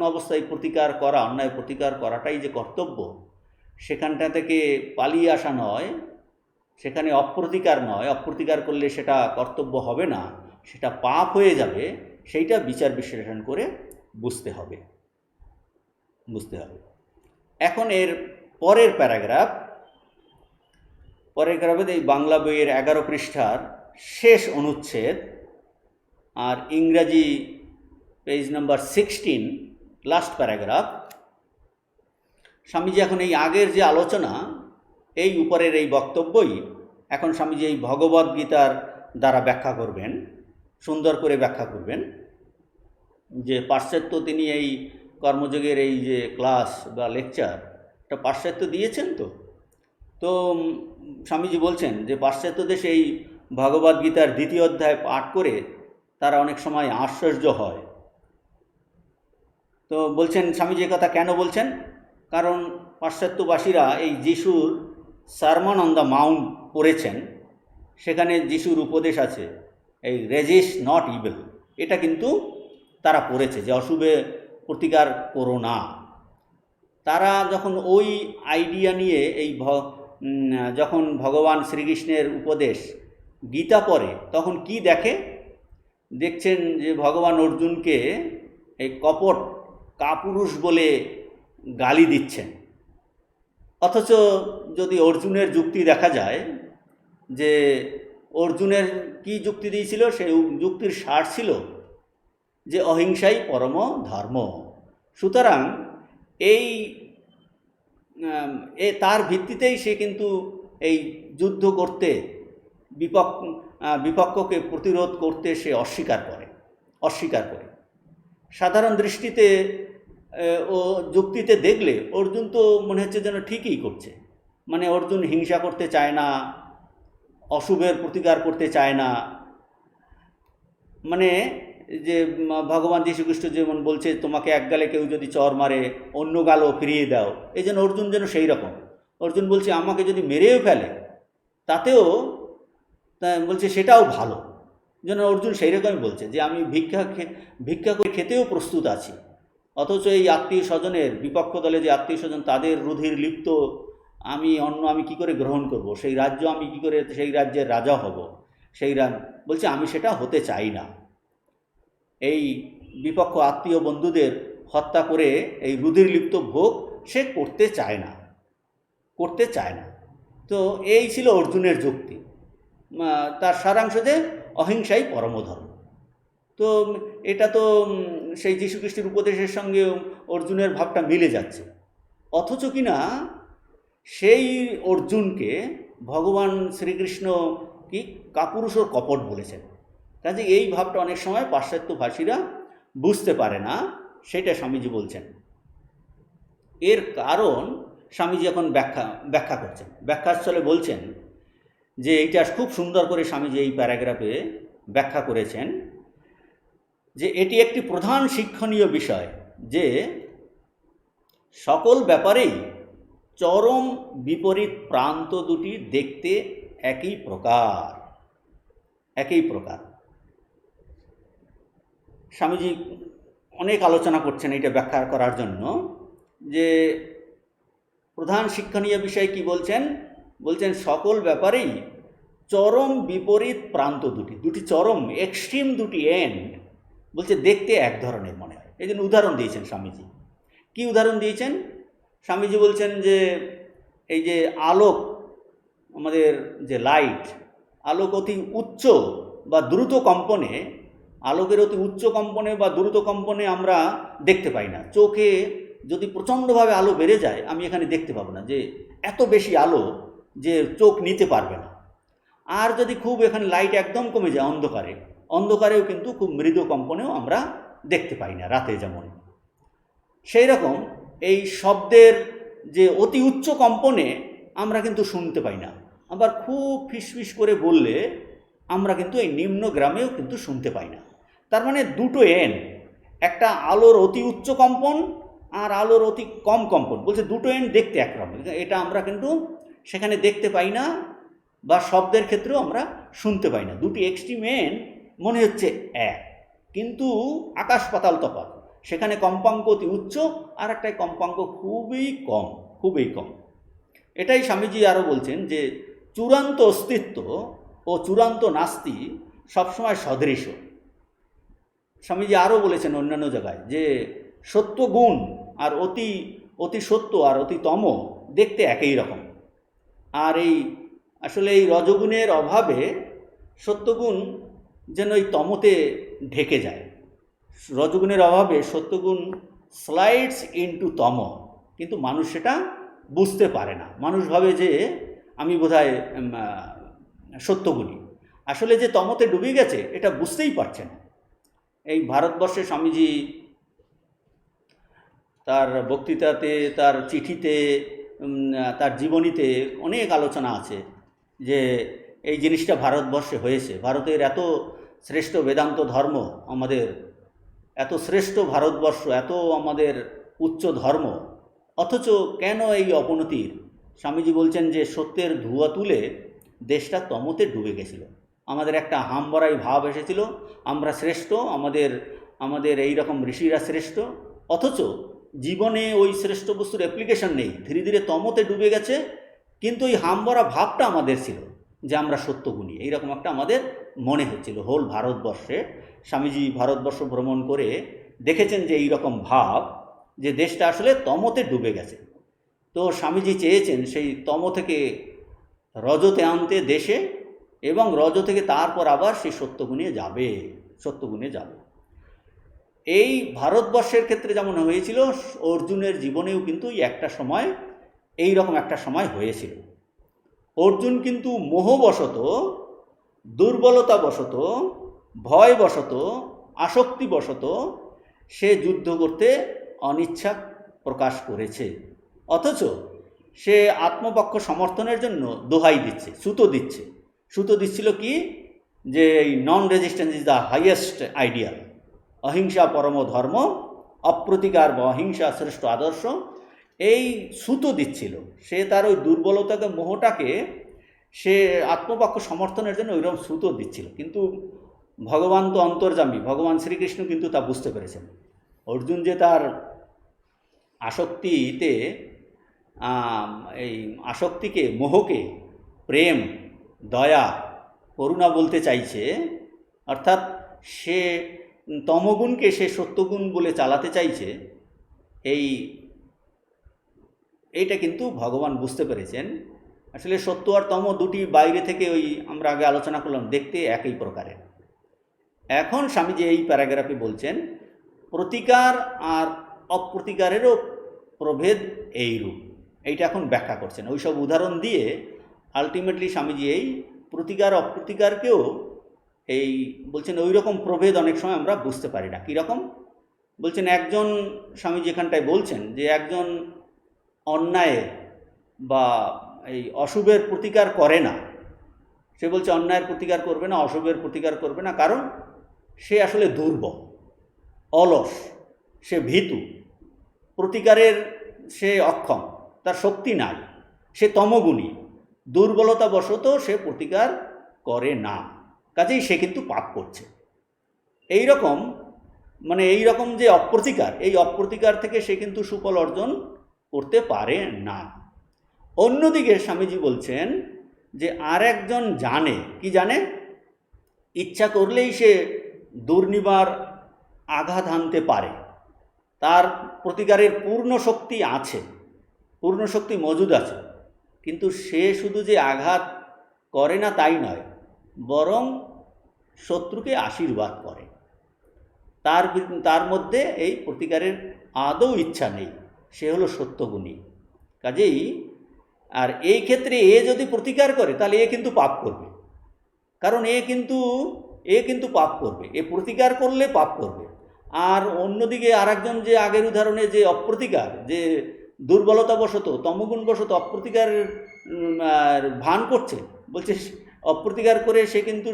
অবস্থায় প্রতিকার করা, অন্যায় প্রতিকার করাটাই যে কর্তব্য, সেখানটা থেকে পালিয়ে আসা নয়, সেখানে অপ্রতিকার করলে সেটা কর্তব্য হবে না, সেটা পাপ হয়ে যাবে, সেইটা বিচার বিশ্লেষণ করে বুঝতে হবে। এখন এর পরের প্যারাগ্রাফে এই বাংলা বইয়ের 11 পৃষ্ঠার শেষ অনুচ্ছেদ আর ইংরাজি page number 16, last paragraph, Swamiji এখন এই আগের যে আলোচনা, এই উপরের এই বক্তব্যই এখন স্বামীজি এই ভগবদ্গীতার দ্বারা ব্যাখ্যা করবেন, সুন্দর করে ব্যাখ্যা করবেন। যে পাশ্চাত্য তিনি এই কর্মযোগের এই যে ক্লাস বা লেকচার, এটা পাশ্চাত্য দিয়েছেন। তো স্বামীজি বলছেন যে পাশ্চাত্য দেশে এই ভগবদ্গীতার 2য় অধ্যায় পাঠ করে তারা অনেক সময় আশ্চর্য হয়। তো বলছেন স্বামীজি কথা কেন বলছেন, কারণ পাশ্চাত্যবাসীরা এই যিশুর সারমন অন দ্য মাউন্ট পড়েছেন, সেখানে যিশুর উপদেশ আছে এই রেজিস্ট নট ইভিল, এটা কিন্তু তারা পড়েছে যে অশুভে প্রতিকার করো না। তারা যখন ওই আইডিয়া নিয়ে যখন ভগবান শ্রীকৃষ্ণের উপদেশ গীতা পড়ে, তখন কি দেখছেন যে ভগবান অর্জুনকে এই কপট কাপুরুষ বলে গালি দিচ্ছেন। অথচ যদি অর্জুনের যুক্তি দেখা যায়, যে অর্জুনের কি যুক্তি দিয়েছিল, সেই যুক্তির সার ছিল যে অহিংসাই পরম ধর্ম। সুতরাং তার ভিত্তিতেই সে কিন্তু এই যুদ্ধ করতে, বিপক্ষকে প্রতিরোধ করতে সে অস্বীকার করে। সাধারণ দৃষ্টিতে ও যুক্তিতে দেখলে অর্জুন তো মনে হচ্ছে যেন ঠিকই করছে, মানে অর্জুন হিংসা করতে চায় না, অশুভের প্রতিকার করতে চায় না, মানে যে ভগবান যীশুখ্রিস্ট যেমন বলছে তোমাকে এক গালে কেউ যদি চর মারে অন্য গালও ফিরিয়ে দাও, এই জন্য অর্জুন যেন সেই রকম। অর্জুন বলছে আমাকে যদি মেরেও ফেলে তাতেও বলছে সেটাও ভালো। যেন অর্জুন সেই রকমই বলছে যে আমি ভিক্ষা করে খেতেও প্রস্তুত আছি। অথচ এই আত্মীয় স্বজনের বিপক্ষ দলে যে আত্মীয় স্বজন তাদের রুধির লিপ্ত আমি কি করে গ্রহণ করব, সেই রাজ্য আমি কি করে সেই রাজ্যের রাজা হব, বলছে আমি সেটা হতে চাই না। এই বিপক্ষ আত্মীয় বন্ধুদের হত্যা করে এই রুধির লিপ্ত ভোগ সে করতে চায় না। তো এই ছিল অর্জুনের যুক্তি। তার সারাংশ যে অহিংসাই পরমধর্ম। তো এটা তো সেই যীশুখ্রিস্টের উপদেশের সঙ্গে অর্জুনের ভাবটা মিলে যাচ্ছে। অথচ কিনা সেই অর্জুনকে ভগবান শ্রীকৃষ্ণ কি কাপুরুষর কপট বলেছেন। কাজে এই ভাবটা অনেক সময় পাশ্চাত্য ভাষীরা বুঝতে পারে না, সেটা স্বামীজি বলছেন। এর কারণ স্বামীজি এখন ব্যাখ্যা করছেন। ব্যাখ্যাস্থলে বলছেন যে এইটা খুব সুন্দর করে স্বামীজি এই প্যারাগ্রাফে ব্যাখ্যা করেছেন যে এটি একটি প্রধান শিক্ষণীয় বিষয় যে সকল ব্যাপারেই চরম বিপরীত প্রান্ত দুটি দেখতে একই প্রকার। স্বামীজি অনেক আলোচনা করছেন এটা ব্যাখ্যা করার জন্য যে প্রধান শিক্ষণীয় বিষয় কি বলছেন সকল ব্যাপারেই চরম বিপরীত প্রান্ত দুটি চরম এক্সট্রিম দুটি এন্ড বলছে দেখতে এক ধরনের মনে হয়। এই জন্য উদাহরণ দিয়েছেন স্বামীজি। কি উদাহরণ দিয়েছেন? স্বামীজি বলছেন যে এই যে আলোক, আমাদের যে লাইট, আলোক অতি উচ্চ বা দ্রুত কম্পনে, আলোকের অতি উচ্চ কম্পনে বা দ্রুত কম্পনে আমরা দেখতে পাই না। চোখে যদি প্রচণ্ডভাবে আলো বেড়ে যায় আমি এখানে দেখতে পাবো না, যে এত বেশি আলো যে চোখ নিতে পারবে না। আর যদি খুব এখানে লাইট একদম কমে যায় অন্ধকারেও কিন্তু খুব মৃদু কম্পনেও আমরা দেখতে পাই না, রাতে যেমন। সেই রকম এই শব্দের যে অতি উচ্চ কম্পনে আমরা কিন্তু শুনতে পাই না, আবার খুব ফিসফিস করে বললে আমরা কিন্তু এই নিম্ন গ্রামেও কিন্তু শুনতে পাই না। তার মানে দুটো এন্ড, একটা আলোর অতি উচ্চ কম্পন আর আলোর অতি কম কম্পন, বলছে দুটো এন্ড দেখতে একরকম। এটা আমরা কিন্তু সেখানে দেখতে পাই না, বা শব্দের ক্ষেত্রেও আমরা শুনতে পাই না। দুটি এক্সট্রিম এন্ড মনে হচ্ছে এক, কিন্তু আকাশ পাতাল তফাৎ। সেখানে কম্পাঙ্ক অতি উচ্চ, আর একটাই কম্পাঙ্ক খুবই কম। এটাই স্বামীজি আরও বলছেন যে চূড়ান্ত অস্তিত্ব ও চূড়ান্ত নাস্তি সবসময় সদৃশ। স্বামীজি আরও বলেছেন অন্যান্য জায়গায় যে সত্য গুণ আর অতি সত্য আর অতি তম দেখতে একই রকম। আর আসলে এই রজগুণের অভাবে সত্যগুণ যেন এই তমতে ঢেকে যায়। রজগুণের অভাবে সত্যগুণ স্লাইডস ইনটু তম, কিন্তু মানুষ সেটা বুঝতে পারে না। মানুষ ভাবে যে আমি বোধহয় সত্যগুণী, আসলে যে তমতে ডুবে গেছে এটা বুঝতেই পারছে না। এই ভারতবর্ষে স্বামীজি তার বক্তৃতাতে, তার চিঠিতে, তার জীবনীতে অনেক আলোচনা আছে যে এই জিনিসটা ভারতবর্ষে হয়েছে। ভারতের এত শ্রেষ্ঠ বেদান্ত ধর্ম, আমাদের এত শ্রেষ্ঠ ভারতবর্ষ, এত আমাদের উচ্চ ধর্ম, অথচ কেন এই অবনতির? স্বামীজি বলছেন যে সত্যের ধোঁয়া তুলে দেশটা তমতে ডুবে গেছিল। আমাদের একটা হামবড়াই ভাব এসেছিল, আমরা শ্রেষ্ঠ, আমাদের এই রকম ঋষিরা শ্রেষ্ঠ, অথচ জীবনে ওই শ্রেষ্ঠ বস্তুর অ্যাপ্লিকেশন নেই। ধীরে ধীরে তমতে ডুবে গেছে, কিন্তু ওই হামবড়া ভাবটা আমাদের ছিল যে আমরা সত্যগুণী, এইরকম একটা আমাদের মনে হচ্ছিল হোল ভারতবর্ষে। স্বামীজি ভারতবর্ষ ভ্রমণ করে দেখেছেন যে এই রকম ভাব, যে দেশটা আসলে তমতে ডুবে গেছে। তো স্বামীজি চেয়েছেন সেই তম থেকে রজতে আনতে দেশে, এবং রজ থেকে তারপর আবার সেই সত্যগুণে যাবে। এই ভারতবর্ষের ক্ষেত্রে যেমন হয়েছিল, অর্জুনের জীবনেও কিন্তু একটা সময় এই রকম একটা সময় হয়েছিল। অর্জুন কিন্তু মোহবশত, দুর্বলতাবশত, ভয়বশত, আসক্তিবশত সে যুদ্ধ করতে অনিচ্ছা প্রকাশ করেছে, অথচ সে আত্মপক্ষ সমর্থনের জন্য দোহাই দিচ্ছে, সুতো দিচ্ছিল কি, যে এই non resistance is the highest ideal, অহিংসা পরম ধর্ম, অপ্রতিকার বা অহিংসা শ্রেষ্ঠ আদর্শ, এই সুতো দিচ্ছিল। সে তার ওই দুর্বলতাকে, মোহটাকে সে আত্মপক্ষ সমর্থনের জন্য ওইরকম সুতো দিচ্ছিল। কিন্তু ভগবান তো অন্তর্যামী, ভগবান শ্রীকৃষ্ণ কিন্তু তা বুঝতে পেরেছেন। অর্জুন যে তার আসক্তিতে, এই আসক্তিকে, মোহকে প্রেম, দয়া, করুণা বলতে চাইছে, অর্থাৎ সে তমগুণকে সে সত্যগুণ বলে চালাতে চাইছে, এইটা কিন্তু ভগবান বুঝতে পেরেছেন। আসলে সত্য আর তম দুটি বাইরে থেকে, ওই আমরা আগে আলোচনা করলাম, দেখতে একই প্রকারের। এখন স্বামীজি এই প্যারাগ্রাফে বলছেন প্রতিকার আর অপ্রতিকারেরও প্রভেদ এইরূপ। এইটা এখন ব্যাখ্যা করছেন ওই সব উদাহরণ দিয়ে। আলটিমেটলি স্বামীজি এই প্রতিকার অপ্রতিকারকেও এই বলছেন ওই রকম প্রভেদ অনেক সময় আমরা বুঝতে পারি না। কীরকম বলছেন, একজন, স্বামীজি এখানটায় বলছেন যে একজন অন্যায়ের বা এই অশুভের প্রতিকার করে না। সে বলছে অন্যায়ের প্রতিকার করবে না, অশুভের প্রতিকার করবে না, কারণ সে আসলে দুর্বল, অলস, সে ভীতু, প্রতিকারের সে অক্ষম, তার শক্তি নাই, সে তমগুণী, দুর্বলতাবশত সে প্রতিকার করে না, কাজেই সে কিন্তু পাপ করছে। এই রকম যে অপ্রতিকার, এই অপ্রতিকার থেকে সে কিন্তু সুফল অর্জন করতে পারে না। অন্যদিকে স্বামীজি বলছেন যে আর একজন জানে, কি জানে, ইচ্ছা করলেই সে দুর্নিবার আঘাত হানতে পারে, তার প্রতিকারের পূর্ণ শক্তি আছে, পূর্ণ শক্তি মজুদ আছে, কিন্তু সে শুধু যে আঘাত করে না তাই নয়, বরং শত্রুকে আশীর্বাদ করে। তার মধ্যে এই প্রতিকারের আদৌ ইচ্ছা নেই, সে হলো সত্যগুণী। কাজেই আর এই ক্ষেত্রে এ যদি প্রতিকার করে তাহলে এ কিন্তু পাপ করবে, কারণ এ কিন্তু পাপ করবে, এ প্রতিকার করলে পাপ করবে। আর অন্যদিকে আর একজন, যে আগের উদাহরণে যে অপ্রতিকার, যে দুর্বলতাবশত, তমগুণবশত অপ্রতিকার ভান করছে, বলছে অপ্রতিকার করে সে কিন্তু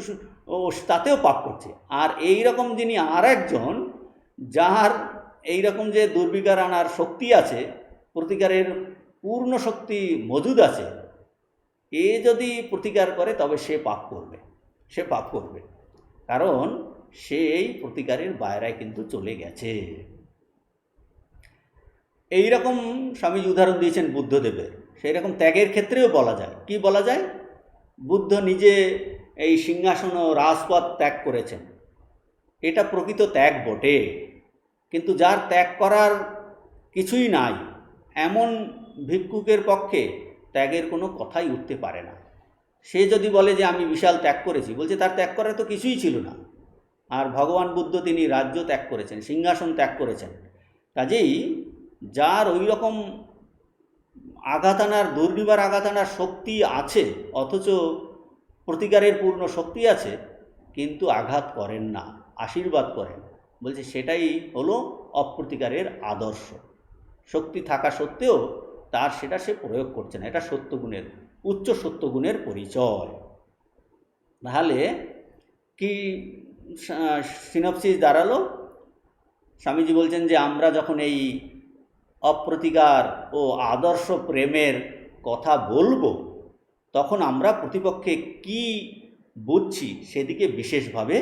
তাতেও পাপ করছে। আর এই রকম যিনি আর একজন, যার এই রকম যে দুর্বিকার আনার শক্তি আছে, প্রতিকারের পূর্ণ শক্তি মজুদ আছে, এ যদি প্রতিকার করে তবে সে পাপ করবে, কারণ সে এই প্রতিকারের বাইরে কিন্তু চলে গেছে। এই রকম স্বামীজি উদাহরণ দিয়েছেন বুদ্ধদেবের। সেই রকম ত্যাগের ক্ষেত্রেও বলা যায়। কি বলা যায়? বুদ্ধ নিজে এই সিংহাসন ও রাজপথ ত্যাগ করেছেন, এটা প্রকৃত ত্যাগ বটে, কিন্তু যার ত্যাগ করার কিছুই নাই এমন ভিক্ষুকের পক্ষে ত্যাগের কোনো কথাই উঠতে পারে না। সে যদি বলে যে আমি বিশাল ত্যাগ করেছি, বলছে তার ত্যাগ করার তো কিছুই ছিল না। আর ভগবান বুদ্ধ তিনি রাজ্য ত্যাগ করেছেন, সিংহাসন ত্যাগ করেছেন। কাজেই যার ওই রকম আঘাত আনার, দুর্নিবার আঘাত আনার শক্তি আছে, অথচ প্রতিকারের পূর্ণ শক্তি আছে, কিন্তু আঘাত করেন না, আশীর্বাদ করেন, বলছে সেটাই হলো অপ্রতিকারের আদর্শ। শক্তি থাকা সত্ত্বেও সেটা সে প্রয়োগ করছে না, এটা সত্যগুণের, উচ্চ সত্যগুণের পরিচয়। তাহলে কি সিনপসিস দাঁড়ালো? স্বামীজি বলছেন যে আমরা যখন এই অপ্রতিকার ও আদর্শ প্রেমের কথা বলবো, তখন আমরা প্রতিপক্ষে কি বুঝছি সেদিকে বিশেষভাবে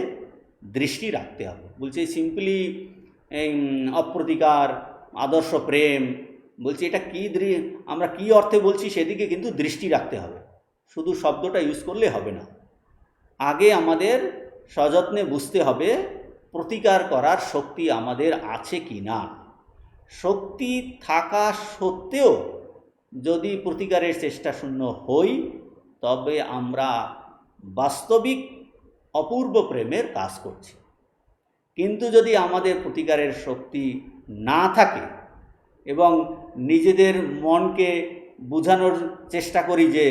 দৃষ্টি রাখতে হবে। বলছে সিম্পলি অপ্রতিকার, আদর্শ প্রেম, বলছি এটা আমরা কি অর্থে বলছি সেদিকে কিন্তু দৃষ্টি রাখতে হবে। শুধু শব্দটা ইউজ করলে হবে না, আগে আমাদের সযত্নে বুঝতে হবে প্রতিকার করার শক্তি আমাদের আছে কি না। শক্তি থাকা সত্ত্বেও যদি প্রতিকারের চেষ্টা শূন্য হই, তবে আমরা বাস্তবিক অপূর্ব প্রেমের কাজ করছি। কিন্তু যদি আমাদের প্রতিকারের শক্তি না থাকে এবং নিজেদের মনকে বোঝানোর চেষ্টা করি যে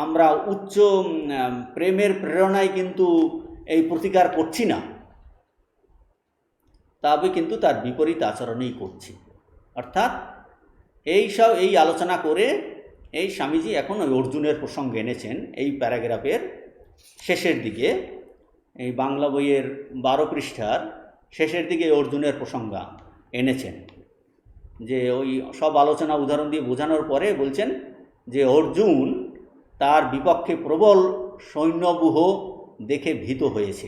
আমরা উচ্চ প্রেমের প্রেরণায় কিন্তু এই প্রতিকার করছি না, তবে কিন্তু তার বিপরীত আচরণই করছি। অর্থাৎ এই আলোচনা করে এই স্বামীজি এখন ওই অর্জুনের প্রসঙ্গ এনেছেন এই প্যারাগ্রাফের শেষের দিকে, এই বাংলা বইয়ের 12 পৃষ্ঠার শেষের দিকে অর্জুনের প্রসঙ্গ এনেছেন, যে ওই সব আলোচনা উদাহরণ দিয়ে বোঝানোর পরে বলছেন যে অর্জুন তার বিপক্ষে প্রবল সৈন্যব্যূহ দেখে ভীত হয়েছে।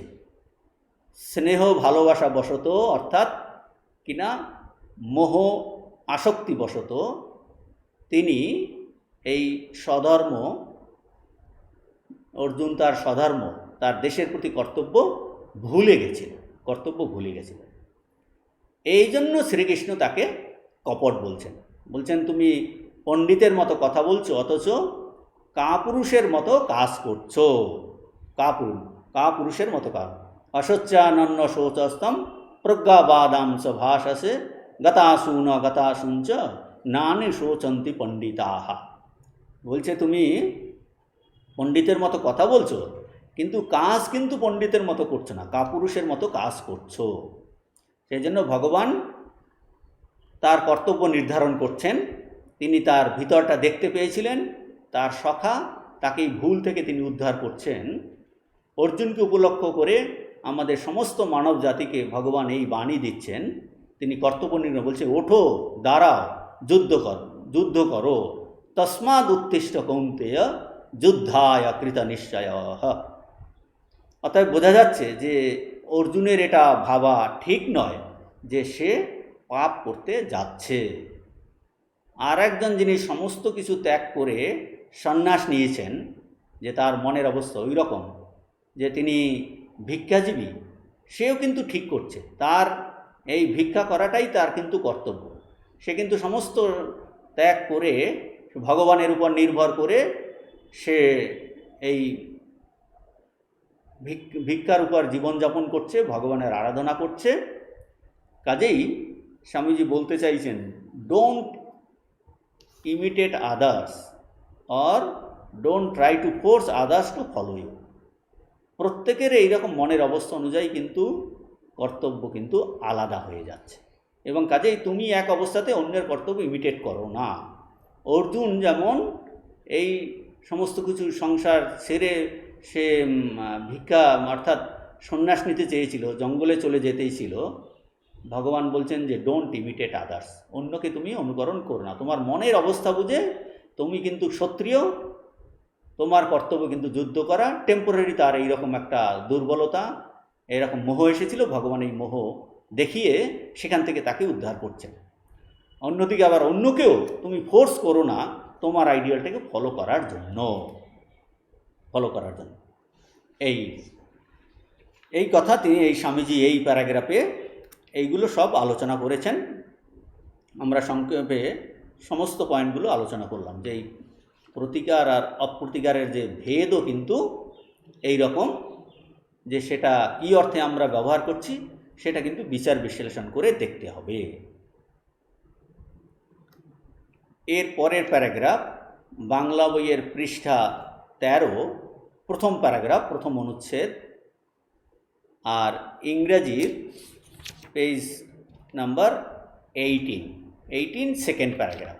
স্নেহ ভালোবাসা বশত, অর্থাৎ কিনা মোহ আসক্তিবশত তিনি এই স্বধর্ম, অর্জুন তার স্বধর্ম, তার দেশের প্রতি কর্তব্য ভুলে গেছিল। এই জন্য শ্রীকৃষ্ণ তাকে কপট বলছেন তুমি পণ্ডিতের মতো কথা বলছো, অথচ কাপুরুষের মতো কাজ করছো। কাপুরুষের মতো কাজ। অশোচ্যানন্য শোচস্তম প্রজ্ঞাবাদাম ভাষাসে গতাসুঞ্চ নানি শোচন্তি পণ্ডিতাহা। বলছে তুমি পণ্ডিতের মতো কথা বলছো, কিন্তু কাজ কিন্তু পণ্ডিতের মতো করছো না, কাপুরুষের মতো কাজ করছো। সেই জন্য ভগবান তার কর্তব্য নির্ধারণ করছেন। তিনি তার ভিতরটা দেখতে পেয়েছিলেন, তার সখা তাকেই ভুল থেকে তিনি উদ্ধার করছেন। অর্জুনকে উপলক্ষ করে আমাদের সমস্ত মানব জাতিকে ভগবান এই বাণী দিচ্ছেন। তিনি কর্তব্য নির্ণয় বলছে, ওঠো, দাঁড়াও, যুদ্ধ করো। তস্মাদ উত্তিষ্ঠ কৌন্তেয় যুদ্ধায় কৃত নিশ্চয়। অতএব বোঝা যাচ্ছে যে অর্জুনের এটা ভাবা ঠিক নয় যে সে পাপ করতে যাচ্ছে। আর একজন যিনি সমস্ত কিছু ত্যাগ করে সন্ন্যাস নিয়েছেন, যে তার মনের অবস্থা ওই রকম যে তিনি ভিক্ষাজীবী, সেও কিন্তু ঠিক করছে। তার এই ভিক্ষা করাটাই তার কিন্তু কর্তব্য। সে কিন্তু সমস্ত ত্যাগ করে ভগবানের উপর নির্ভর করে সে এই ভিক্ষার উপর জীবনযাপন করছে, ভগবানের আরাধনা করছে। কাজেই স্বামীজি বলতে চাইছেন, don't imitate others or don't try to force others to follow you. প্রত্যেকের এইরকম মনের অবস্থা অনুযায়ী কিন্তু কর্তব্য কিন্তু আলাদা হয়ে যাচ্ছে, এবং কাজেই তুমি এক অবস্থাতে অন্যের কর্তব্য ইমিটেট করো না। অর্জুন যেমন এই সমস্ত কিছু সংসার ছেড়ে সে ভিক্ষা অর্থাৎ সন্ন্যাস নিতে চেয়েছিল, জঙ্গলে চলে যেতেই ছিল, ভগবান বলছেন যে ডোন্ট ইমিটেট আদার্স, অন্যকে তুমি অনুকরণ করো না। তোমার মনের অবস্থা বুঝে তুমি কিন্তু ক্ষত্রিয়, তোমার কর্তব্য কিন্তু যুদ্ধ করা। টেম্পোরারি তার এইরকম একটা দুর্বলতা, এরকম মোহ এসেছিল, ভগবান এই মোহ দেখিয়ে সেখান থেকে তাকে উদ্ধার করছেন। অন্যদিকে আবার অন্যকেও তুমি ফোর্স করো না তোমার আইডিয়ালটাকে ফলো করার জন্য। এই কথা তিনি এই স্বামীজি এই প্যারাগ্রাফে এইগুলো সব আলোচনা করেছেন। আমরা সংক্ষেপে সমস্ত পয়েন্টগুলো আলোচনা করলাম, যে এই প্রতিকার আর অপ্রতিকারের যে ভেদও কিন্তু এই রকম, যে সেটা কী অর্থে আমরা ব্যবহার করছি সেটা কিন্তু বিচার বিশ্লেষণ করে দেখতে হবে। এর পরের প্যারাগ্রাফ বাংলা বইয়ের পৃষ্ঠা 13, প্রথম প্যারাগ্রাফ, প্রথম অনুচ্ছেদ, আর ইংরেজির page number 18, second paragraph.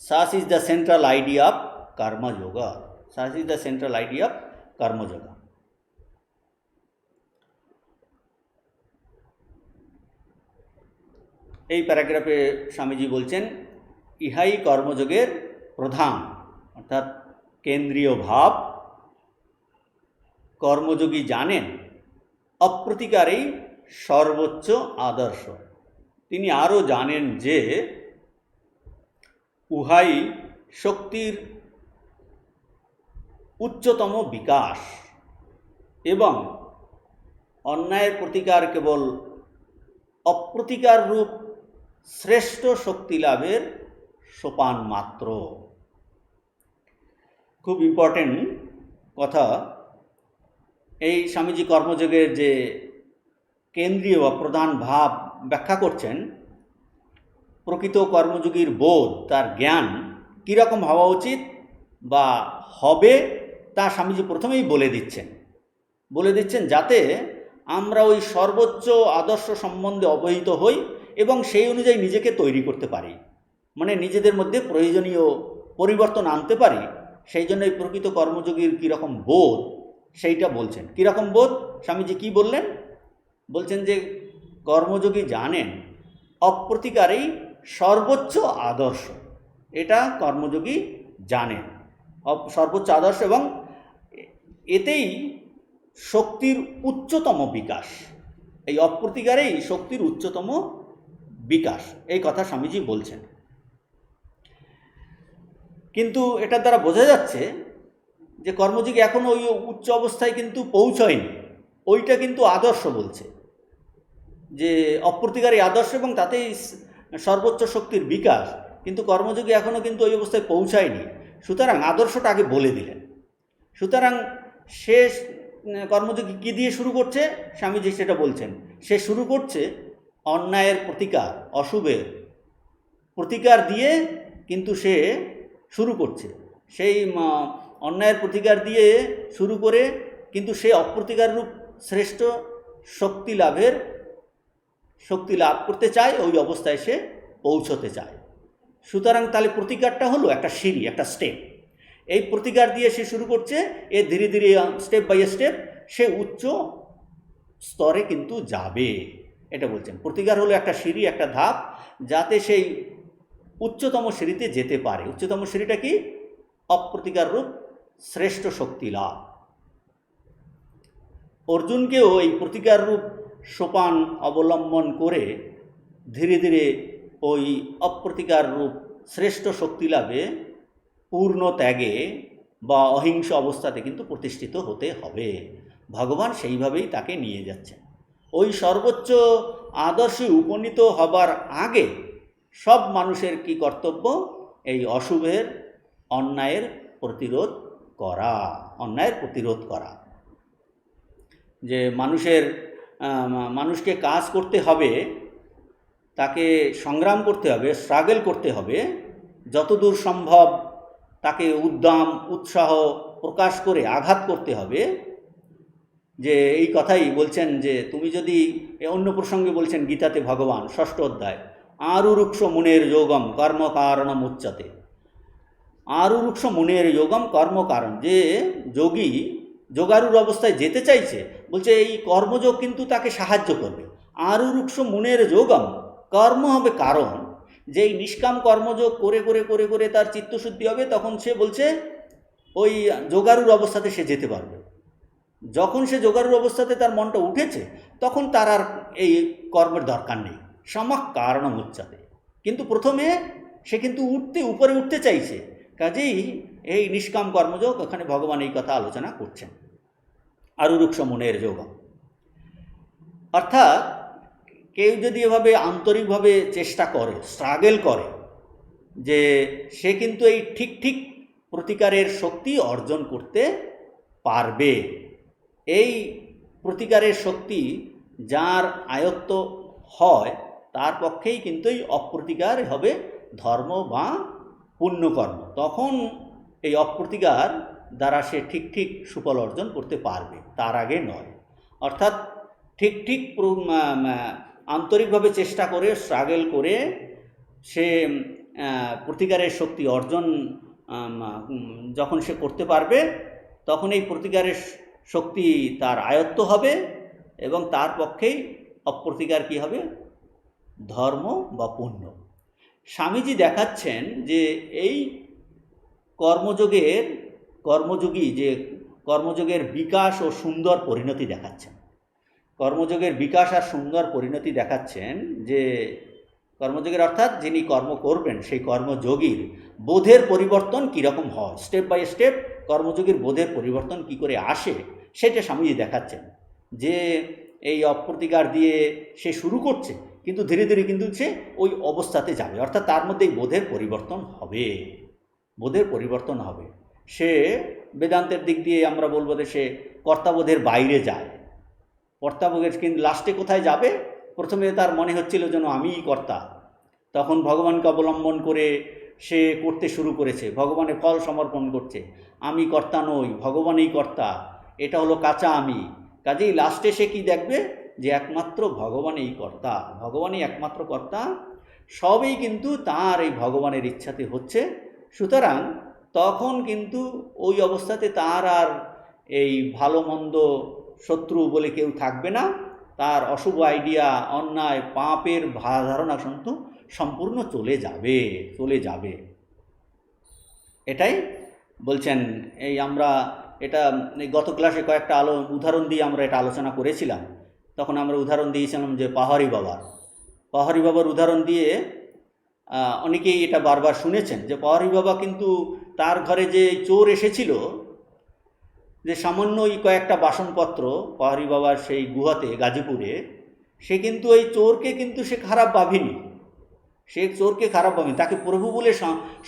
Such is the central idea of karma yoga. এই প্যারাগ্রাফে স্বামীজি বলছেন, ইহাই কর্মযোগের প্রধান অর্থাৎ কেন্দ্রীয় ভাব। কর্মযোগী জানেন অপ্রতিকারেই সর্বোচ্চ আদর্শ। তিনি আরও জানেন যে উহাই শক্তির উচ্চতম বিকাশ এবং অন্যায়ের প্রতিকার কেবল অপ্রতিকার রূপ শ্রেষ্ঠ শক্তি লাভের সোপান মাত্র। খুব ইম্পর্টেন্ট কথা। এই স্বামীজি কর্মযোগের যে কেন্দ্রীয় বা প্রধান ভাব ব্যাখ্যা করছেন। প্রকৃত কর্মযোগীর বোধ, তার জ্ঞান কীরকম হওয়া উচিত বা হবে তা স্বামীজি প্রথমেই বলে দিচ্ছেন যাতে আমরা ওই সর্বোচ্চ আদর্শ সম্বন্ধে অবহিত হই এবং সেই অনুযায়ী নিজেকে তৈরি করতে পারি, মানে নিজেদের মধ্যে প্রয়োজনীয় পরিবর্তন আনতে পারি। সেই জন্য এই প্রকৃত কর্মযোগীর কীরকম বোধ সেইটা বলছেন। কীরকম বোধ? স্বামীজি কী বললেন? বলছেন যে কর্মযোগী জানেন অপ্রতিকারেই সর্বোচ্চ আদর্শ। এটা কর্মযোগী জানেন সর্বোচ্চ আদর্শ, এবং এতেই শক্তির উচ্চতম বিকাশ। এই অপ্রতিকারেই শক্তির উচ্চতম বিকাশ, এই কথা স্বামীজি বলছেন। কিন্তু এটার দ্বারা বোঝা যাচ্ছে যে কর্মযোগী এখন ওই উচ্চ অবস্থায় কিন্তু পৌঁছয়নি। ওইটা কিন্তু আদর্শ বলছে যে অপ্রতিকারী আদর্শ, এবং তাতেই সর্বোচ্চ শক্তির বিকাশ, কিন্তু কর্মযোগী এখনও কিন্তু ওই অবস্থায় পৌঁছায়নি। সুতরাং আদর্শটা আগে বলে দিলেন। সুতরাং সে কর্মযোগী কী দিয়ে শুরু করছে, স্বামীজি সেটা বলছেন। সে শুরু করছে অন্যায়ের প্রতিকার, অশুভের প্রতিকার দিয়ে কিন্তু সে শুরু করছে। সেই অন্যায়ের প্রতিকার দিয়ে শুরু করে কিন্তু সে অপ্রতিকার রূপ শ্রেষ্ঠ শক্তি লাভ করতে চায়, ওই অবস্থায় সে পৌঁছতে চায়। সুতরাং তাহলে প্রতিকারটা হলো একটা সিঁড়ি, একটা স্টেপ। এই প্রতিকার দিয়ে সে শুরু করছে, এ ধীরে ধীরে স্টেপ বাই স্টেপ সে উচ্চ স্তরে কিন্তু যাবে, এটা বলছেন। প্রতিকার হলো একটা সিঁড়ি, একটা ধাপ, যাতে সেই উচ্চতম সিঁড়িতে যেতে পারে। উচ্চতম সিঁড়িটা কি? অপ্রতিকার রূপ শ্রেষ্ঠ শক্তি লাভ। অর্জুনকেও এই প্রতিকার রূপ সোপান অবলম্বন করে ধীরে ধীরে ওই অপ্রতিকার রূপ শ্রেষ্ঠ শক্তি লাভে, পূর্ণ ত্যাগে বা অহিংস অবস্থাতে কিন্তু প্রতিষ্ঠিত হতে হবে। ভগবান সেইভাবেই তাকে নিয়ে যাচ্ছেন। ওই সর্বোচ্চ আদর্শে উপনীত হবার আগে সব মানুষের কি কর্তব্য? এই অশুভের, অন্যায়ের প্রতিরোধ করা। যে মানুষকে কাজ করতে হবে, তাকে সংগ্রাম করতে হবে, স্ট্রাগল করতে হবে, যতদূর সম্ভব তাকে উদ্যম উৎসাহ প্রকাশ করে আঘাত করতে হবে। যে এই কথাই বলছেন যে তুমি যদি, অন্য প্রসঙ্গে বলছেন গীতাতে ভগবান 6ষ্ঠ অধ্যায়, আরুরুক্ষ মুনের যোগম কর্মকারণম উচ্যতে। আরুরুক্ষ মুনের যোগম কর্মকারণ, যে যোগী যোগারুর অবস্থায় যেতে চাইছে, বলছে এই কর্মযোগ কিন্তু তাকে সাহায্য করবে। আরুরুক্ষ মুনের যোগম, কর্ম হবে কারণ। যেই নিষ্কাম কর্মযোগ করে করে করে করে তার চিত্তশুদ্ধি হবে, তখন সে বলছে ওই যোগারুর অবস্থাতে সে যেতে পারবে। যখন সে যোগারুর অবস্থাতে তার মনটা উঠেছে, তখন তার আর এই কর্মের দরকার নেই। সম্যক কারণম উচ্যতে। কিন্তু প্রথমে সে কিন্তু উপরে উঠতে চাইছে, কাজেই এই নিষ্কাম কর্মযোগ, ওখানে ভগবান এই কথা আলোচনা করছেন, আরুরুক্ষ মুনের যোগম। অর্থাৎ কেউ যদি এভাবে আন্তরিকভাবে চেষ্টা করে, স্ট্রাগল করে, যে সে কিন্তু এই ঠিক প্রতিকারের শক্তি অর্জন করতে পারবে। এই প্রতিকারের শক্তি যার আয়ত্ত হয়, তার পক্ষেই কিন্তু এই অপ্রতিকার হবে ধর্ম বা পুণ্যকর্ম। তখন এই অপ্রতিকার দ্বারা সে ঠিক সুফল অর্জন করতে পারবে, তার আগে নয়। অর্থাৎ ঠিক আন্তরিকভাবে চেষ্টা করে, স্ট্রাগল করে সে প্রতিকারের শক্তি অর্জন যখন সে করতে পারবে, তখন এই প্রতিকারের শক্তি তার আয়ত্ত হবে, এবং তার পক্ষেই অপ্রতিকার কী হবে? ধর্ম বা পুণ্য। স্বামীজি দেখাচ্ছেন যে এই কর্মযোগের বিকাশ ও সুন্দর পরিণতি দেখাচ্ছেন। কর্মযোগের বিকাশ আর সুন্দর পরিণতি দেখাচ্ছেন যে কর্মযোগের অর্থাৎ যিনি কর্ম করবেন সেই কর্মযোগীর বোধের পরিবর্তন কীরকম হয়, স্টেপ বাই স্টেপ কর্মযোগীর বোধের পরিবর্তন কি করে আসে, সেটা স্বামীজি দেখাচ্ছেন। যে এই অপ্রতিকার দিয়ে সে শুরু করছে, কিন্তু ধীরে ধীরে কিন্তু সে ওই অবস্থাতে যাবে, অর্থাৎ তার মধ্যে এই বোধের পরিবর্তন হবে। সে বেদান্তের দিক দিয়ে আমরা বলবো যে সে কর্তাবোধের বাইরে যায়। কর্তাবোধের কিন্তু লাস্টে কোথায় যাবে? প্রথমে তার মনে হচ্ছিল যেন আমিই কর্তা, তখন ভগবানকে অবলম্বন করে সে করতে শুরু করেছে, ভগবানের ফল সমর্পণ করছে। আমি কর্তা নই, ভগবানই কর্তা, এটা হলো কাঁচা আমি। কাজেই লাস্টে সে কি দেখবে? যে একমাত্র ভগবানই কর্তা, ভগবানই একমাত্র কর্তা, সবই কিন্তু তার এই ভগবানের ইচ্ছাতে হচ্ছে। সুতরাং তখন কিন্তু ওই অবস্থাতে তার আর এই ভালো মন্দ শত্রু বলে কেউ থাকবে না। তার অশুভ আইডিয়া, অন্যায়, পাপের ধারণা কিন্তু সম্পূর্ণ চলে যাবে। এটাই বলছেন। এই আমরা এটা এই গত ক্লাসে কয়েকটা উদাহরণ দিয়ে আমরা এটা আলোচনা করেছিলাম। তখন আমরা উদাহরণ দিয়েছিলাম যে পাহাড়ি বাবার উদাহরণ দিয়ে অনেকেই এটা বারবার শুনেছেন যে পাহাড়ি বাবা কিন্তু তার ঘরে যে চোর এসেছিল, যে সামান্য ওই কয়েকটা বাসনপত্র পাহাড়ি বাবার সেই গুহাতে গাজীপুরে, সে কিন্তু ওই চোরকে কিন্তু সে খারাপ ভাবেনি, তাকে প্রভু বলে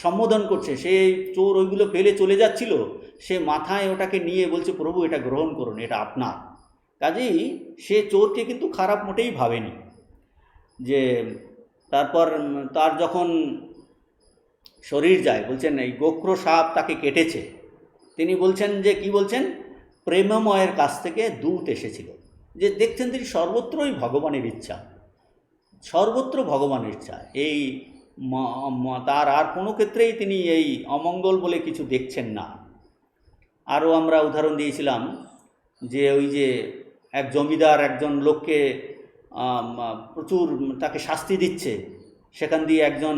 সম্বোধন করছে। সে চোর ওইগুলো ফেলে চলে যাচ্ছিল, সে মাথায় ওটাকে নিয়ে বলছে, প্রভু এটা গ্রহণ করুন, এটা আপনার। কাজেই সে চোরকে কিন্তু খারাপ মোটেই ভাবেনি। যে তারপর তার যখন শরীর যায়, বলছেন এই গোখরো সাপ তাকে কেটেছে, তিনি বলছেন যে কি বলছেন, প্রেমময়ের কাছ থেকে দূত এসেছিল। যে দেখছেন তিনি সর্বত্রই ভগবানের ইচ্ছা, এই তার আর কোনো ক্ষেত্রেই তিনি এই অমঙ্গল বলে কিছু দেখছেন না। আরও আমরা উদাহরণ দিয়েছিলাম যে ওই যে এক জমিদার একজন লোককে প্রচুর তাকে শাস্তি দিচ্ছে, সেখান দিয়ে একজন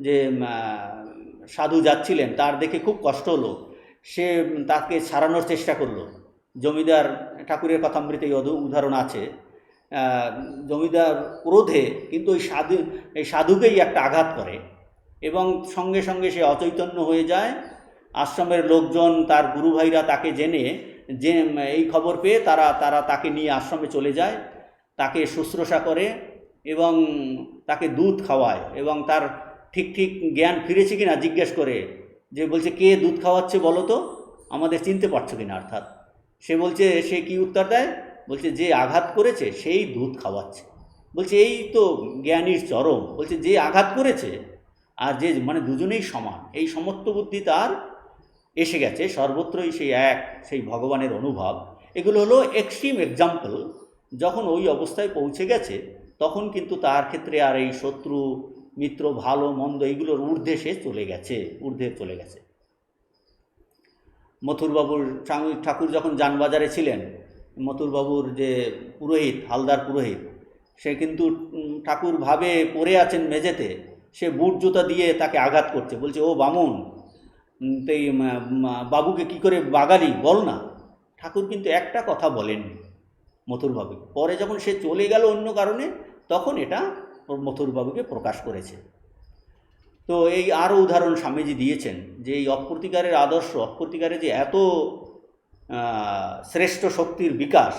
যে সাধু যাচ্ছিলেন, তার দেখে খুব কষ্ট হলো, সে তাকে ছাড়ানোর চেষ্টা করলো। জমিদার ঠাকুরের কথামৃতে উদাহরণ আছে, জমিদার ক্রোধে কিন্তু এই সাধুকেই একটা আঘাত করে এবং সঙ্গে সঙ্গে সে অচৈতন্য হয়ে যায়। আশ্রমের লোকজন, তার গুরু ভাইরা তাকে জেনে যে এই খবর পেয়ে তারা তাকে নিয়ে আশ্রমে চলে যায়, তাকে শুশ্রূষা করে এবং তাকে দুধ খাওয়ায় এবং তার ঠিক জ্ঞান ফিরেছে কিনা জিজ্ঞেস করে, যে বলছে কে দুধ খাওয়াচ্ছে বলো তো, আমাদের চিনতে পারছো কিনা। অর্থাৎ সে কি উত্তর দেয়, বলছে যে আঘাত করেছে সেই দুধ খাওয়াচ্ছে। বলছে এই তো জ্ঞানীর চরম। বলছে যে আঘাত করেছে আর যে মানে দুজনেই সমান, এই সমত্ব বুদ্ধি তার এসে গেছে, সর্বত্রই সেই ভগবানের অনুভব। এগুলো হলো এক্সট্রিম এক্সাম্পল। যখন ওই অবস্থায় পৌঁছে গেছে তখন কিন্তু তার ক্ষেত্রে আর এই শত্রু মিত্র ভালো মন্দ এইগুলোর ঊর্ধ্বে চলে গেছে। মথুরবাবুর ঠাকুর যখন যানবাজারে ছিলেন, মথুরবাবুর যে পুরোহিত, হালদার পুরোহিত, সে কিন্তু ঠাকুর ভাবে পড়ে আছেন মেঝেতে, সে বুট জুতা দিয়ে তাকে আঘাত করছে, বলছে ও বামুন, তুই বাবুকে কি করে বাগালি বল না। ঠাকুর কিন্তু একটা কথা বলেননি মথুরবাবু। পরে যখন সে চলে গেল অন্য কারণে, তখন এটা মথুরবাবুকে প্রকাশ করেছে। তো এই আরও উদাহরণ স্বামীজি দিয়েছেন যে এই অপ্রতিকারের আদর্শ, অপ্রতিকারে যে এত শ্রেষ্ঠ শক্তির বিকাশ,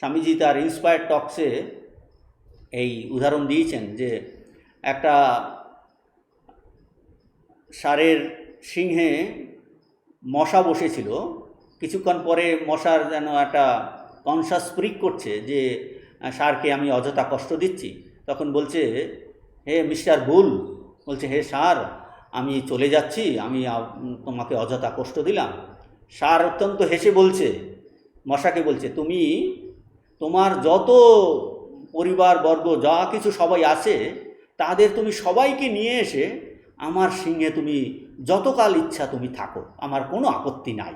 স্বামীজি তার ইন্সপায়ার্ড টকসে এই উদাহরণ দিয়েছেন যে একটা ষাঁড়ের সিংহে মশা বসেছিল, কিছুক্ষণ পরে মশার যেন একটা কনসাস স্প্রিক করছে যে ষাঁড়কে আমি অযথা কষ্ট দিচ্ছি। তখন বলছে, হে মিস্টার বুল, বলছে হে ষাঁড়, আমি চলে যাচ্ছি, আমি তোমাকে অযথা কষ্ট দিলাম। ষাঁড় অত্যন্ত হেসে বলছে, মশাকে বলছে, তুমি তোমার যত পরিবারবর্গ যা কিছু সবাই আছে, তাদের তুমি সবাইকে নিয়ে এসে আমার সিংহে তুমি যতকাল ইচ্ছা তুমি থাকো, আমার কোনো আপত্তি নাই।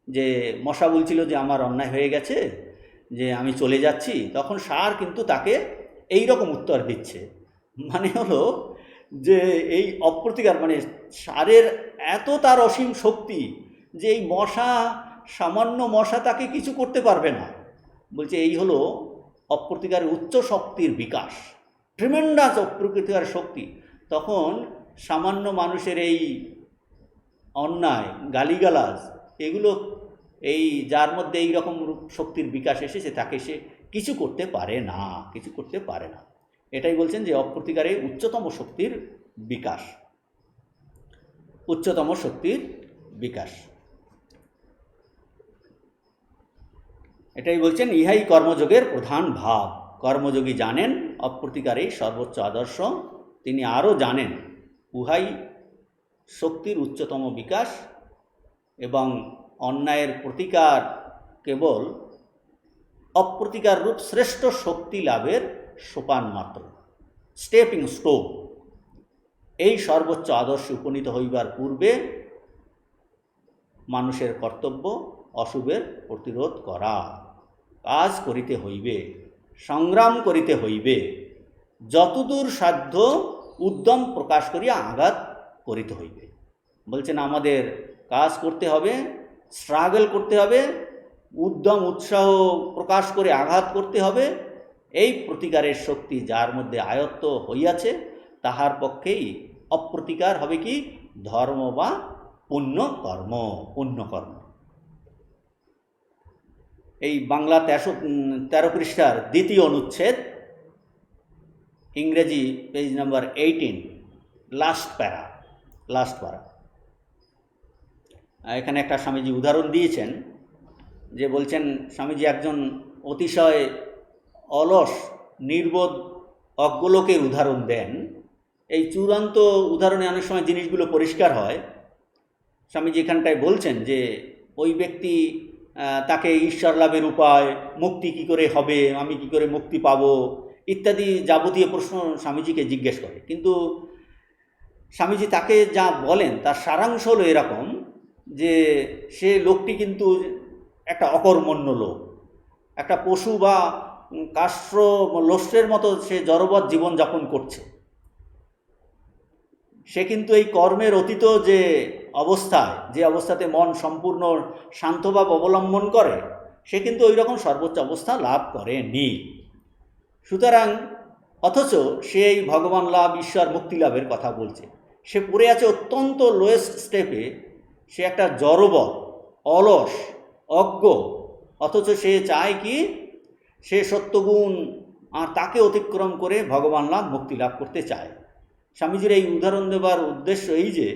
যে মশা বলছিল যে আমার অন্যায় হয়ে গেছে, যে আমি চলে যাচ্ছি, তখন ষাঁড় কিন্তু তাকে এই রকম উত্তর দিচ্ছে। মানে হলো যে এই অপ্রতিকার, মানে ষাঁড়ের এত তার অসীম শক্তি যে এই সামান্য মশা তাকে কিছু করতে পারবে না। বলছে এই হলো অপ্রতিকারের উচ্চ শক্তির বিকাশ, ট্রিমেন্ডাস অপ্রতিকার শক্তি। তখন সামান্য মানুষের এই অন্যায়, গালিগালাজ, এগুলো এই যার মধ্যে এই রকম শক্তির বিকাশ এসেছে, তাকে সে কিছু করতে পারে না। এটাই বলছেন যে অপ্রতিকারে উচ্চতম শক্তির বিকাশ। এটাই বলছেন, ইহাই কর্মযোগের প্রধান ভাব। কর্মযোগী জানেন অপ্রতিকারেই সর্বোচ্চ আদর্শ। তিনি আরও জানেন উহাই শক্তির উচ্চতম বিকাশ এবং অন্যায়ের প্রতিকার কেবল অপ্রতিকার রূপ শ্রেষ্ঠ শক্তি লাভের সোপান মাত্র, স্টেপিং স্টোন। এই সর্বোচ্চ আদর্শে উপনীত হইবার পূর্বে মানুষের কর্তব্য অশুভের প্রতিরোধ করা, কাজ করিতে হইবে। সংগ্রাম করিতে হইবে, যতদূর সাধ্য উদ্যম প্রকাশ করিয়া আঘাত করিতে হইবে। বলছেন আমাদের কাজ করতে হবে, স্ট্রাগল করতে হবে, উদ্যম উৎসাহ প্রকাশ করে আঘাত করতে হবে। এই প্রতিকারের শক্তি যার মধ্যে আয়ত্ত হইয়াছে তাহার পক্ষেই অপ্রতিকার হবে কি ধর্ম বা পুণ্যকর্ম। পুণ্যকর্ম এই বাংলা 13 পৃষ্ঠার দ্বিতীয় অনুচ্ছেদ, ইংরেজি পেজ নাম্বার 18, লাস্ট প্যারা। এখানে একটা স্বামীজি উদাহরণ দিয়েছেন, যে বলছেন স্বামীজি একজন অতিশয় অলস নির্বোধ অজ্ঞলোকের উদাহরণ দেন। এই চূড়ান্ত উদাহরণে অনেক সময় জিনিসগুলো পরিষ্কার হয়। স্বামীজি এখানটায় বলছেন যে ওই ব্যক্তি তাকে ঈশ্বর লাভের উপায়, মুক্তি কি করে হবে, আমি কি করে মুক্তি পাব ইত্যাদি যাবতীয় প্রশ্ন স্বামীজিকে জিজ্ঞেস করে। কিন্তু স্বামীজি তাকে যা বলেন তার সারাংশ হলো এরকম যে সে লোকটি কিন্তু একটা অকর্মণ্য লোক, একটা পশু বা কাষ্ঠ লোষ্টের মতো সে জড়বৎ জীবনযাপন করছে। সে কিন্তু এই কর্মের অতীত যে অবস্থাতে মন সম্পূর্ণ শান্তভাব অবলম্বন করে, সে কিন্তু ওই রকম সর্বোচ্চ অবস্থা লাভ করেনি। সুতরাং অথচ সে এই ভগবান লাভ, ঈশ্বর মুক্তি লাভের কথা বলছে। সে পড়ে আছে অত্যন্ত লোয়েস্ট স্টেপে। সে একটা জড়বৎ, অলস, অজ্ঞ, অথচ সে চায় কি সে সত্যগুণ আর তাকে অতিক্রম করে ভগবান লাভ, মুক্তি লাভ করতে চায়। স্বামীজির এই উদাহরণ দেবার উদ্দেশ্য এই যে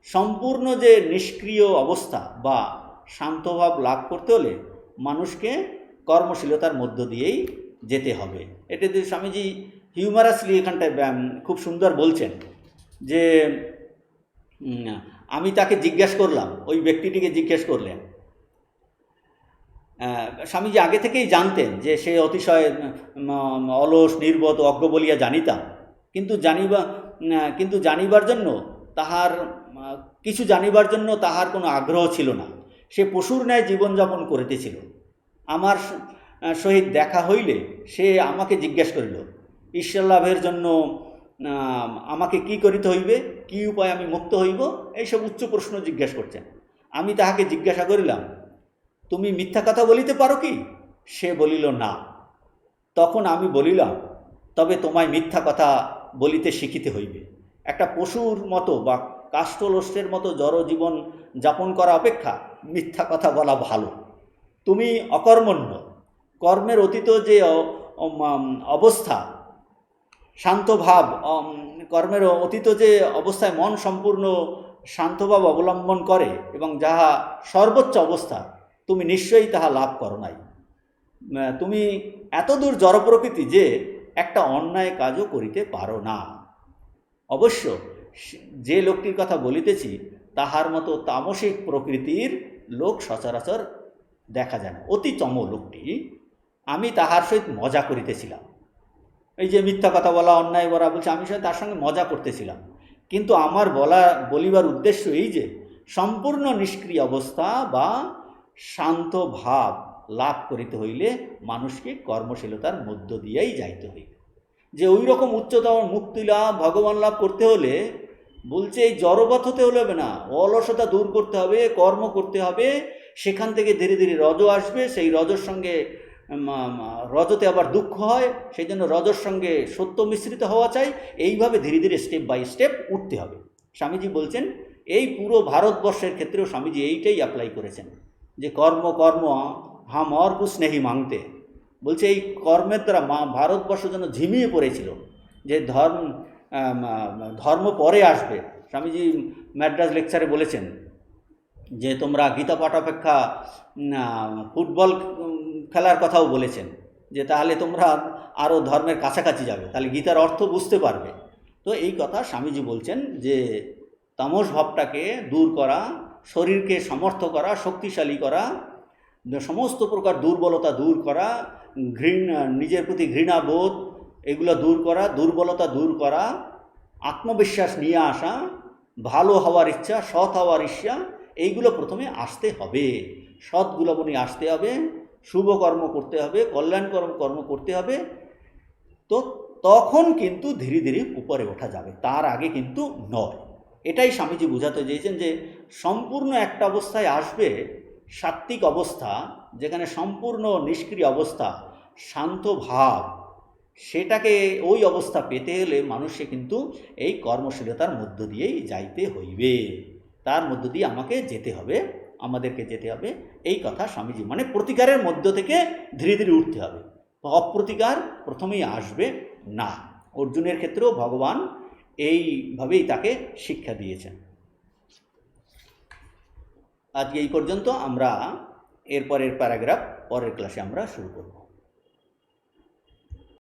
সম্পূর্ণ যে নিষ্ক্রিয় অবস্থা বা শান্তভাব লাভ করতে হলে মানুষকে কর্মশীলতার মধ্য দিয়েই যেতে হবে। এটাতে স্বামীজি হিউমারাসলি এখানটায় খুব সুন্দর বলছেন যে আমি তাকে জিজ্ঞেস করলাম, ওই ব্যক্তিটিকে জিজ্ঞেস করলেন। স্বামীজি আগে থেকেই জানতেন যে সে অতিশয় অলস, নির্বোধ, অজ্ঞ বলিয়া জানিতাম, কিন্তু জানিবার জন্য তাহার কোনো আগ্রহ ছিল না। সে পশুর ন্যায় জীবনযাপন করিতেছিল। আমার সহিত দেখা হইলে সে আমাকে জিজ্ঞেস করিল ঈশ্বর লাভের জন্য আমাকে কি করিতে হইবে, কি উপায় আমি মুক্ত হইব, এইসব উচ্চ প্রশ্ন জিজ্ঞেস করছেন। আমি তাহাকে জিজ্ঞাসা করিলাম, তুমি মিথ্যা কথা বলিতে পারো কি? সে বলিল না। তখন আমি বলিলাম, তবে তোমায় মিথ্যা কথা বলিতে শিখিতে হইবে। একটা পশুর মতো বা কাষ্ঠলোষ্টের মতো জড় জীবন যাপন করা অপেক্ষা মিথ্যা কথা বলা ভালো। তুমি অকর্মণ্য, কর্মের অতীত যে অবস্থা, শান্তভাব, কর্মের অতীত যে অবস্থায় মন সম্পূর্ণ শান্তভাব অবলম্বন করে এবং যাহা সর্বোচ্চ অবস্থা, তুমি নিশ্চয়ই তাহা লাভ করো নাই। তুমি এতদূর জড় প্রকৃতি যে একটা অন্যায় কাজও করিতে পারো না। অবশ্য যে লোকটির কথা বলিতেছি তাহার মতো তামসিক প্রকৃতির লোক সচরাচর দেখা যায় না। অতি চম লোকটি। আমি তাহার সহিত মজা করিতেছিলাম। এই যে মিথ্যা কথা বলা, অন্যায় বলা বলছে, আমি তার সঙ্গে মজা করতেছিলাম। কিন্তু আমার বলিবার উদ্দেশ্য এই যে সম্পূর্ণ নিষ্ক্রিয় অবস্থা বা শান্ত ভাব লাভ করিতে হইলে মানুষকে কর্মশীলতার মধ্য দিয়েই যাইতে হইবে। যে ওই রকম উচ্চতম মুক্তি লাভ, ভগবান লাভ করতে হলে বলছে এই জড়বৎ হতে হবে না, অলসতা দূর করতে হবে, কর্ম করতে হবে। সেখান থেকে ধীরে ধীরে রজ আসবে, সেই রজর সঙ্গে রজতে আবার দুঃখ হয়, সেই জন্য রজর সঙ্গে সত্য মিশ্রিত হওয়া চাই। এইভাবে ধীরে ধীরে স্টেপ বাই স্টেপ উঠতে হবে। স্বামীজি বলছেন এই পুরো ভারতবর্ষের ক্ষেত্রেও স্বামীজি এইটাই অ্যাপ্লাই করেছেন যে কর্ম কর্ম হাম और कुछ नहीं मांगते। বলছে এই কর্মের দ্বারা ভারতবর্ষ যেন ঝিমিয়ে পড়েছিল, যে ধর্ম পরে আসবে। স্বামীজি ম্যাড্রাস লেকচারে বলেছেন যে তোমরা গীতা পাঠ অপেক্ষা ফুটবল খেলার কথাও বলেছেন, যে তাহলে তোমরা আরও ধর্মের কাছাকাছি যাবে, তাহলে গীতার অর্থ বুঝতে পারবে। তো এই কথা স্বামীজি বলছেন যে তামস ভাবটাকে দূর করা, শরীরকে সমর্থ করা, শক্তিশালী করা, সমস্ত প্রকার দুর্বলতা দূর করা, নিজের প্রতি ঘৃণাবোধ এগুলো দূর করা, দুর্বলতা দূর করা, আত্মবিশ্বাস নিয়ে আসা, ভালো হওয়ার ইচ্ছা, সৎ হওয়ার ইচ্ছা, এইগুলো প্রথমে আসতে হবে। সৎ গুণাবলী আসতে হবে, শুভ কর্ম করতে হবে, কল্যাণকর কর্ম করতে হবে, তো তখন কিন্তু ধীরে ধীরে উপরে ওঠা যাবে, তার আগে কিন্তু নয়। এটাই স্বামীজি বোঝাতে চেয়েছেন যে সম্পূর্ণ একটা অবস্থায় আসবে, সাত্ত্বিক অবস্থা, যেখানে সম্পূর্ণ নিষ্ক্রিয় অবস্থা, শান্ত ভাব, সেটাকে ওই অবস্থা পেতে হলে মানুষকে কিন্তু এই কর্মশীলতার মধ্য দিয়েই যাইতে হইবে, তার মধ্য দিয়ে আমাদেরকে যেতে হবে, এই কথা স্বামীজি, মানে প্রতিকারের মধ্য থেকে ধীরে ধীরে উঠতে হবে, অপ্রতিকার প্রথমেই আসবে না। অর্জুনের ক্ষেত্রেও ভগবান এইভাবেই তাকে শিক্ষা দিয়েছেন। আজকে এই পর্যন্ত। আমরা এরপরের প্যারাগ্রাফ পরের ক্লাসে আমরা শুরু করব।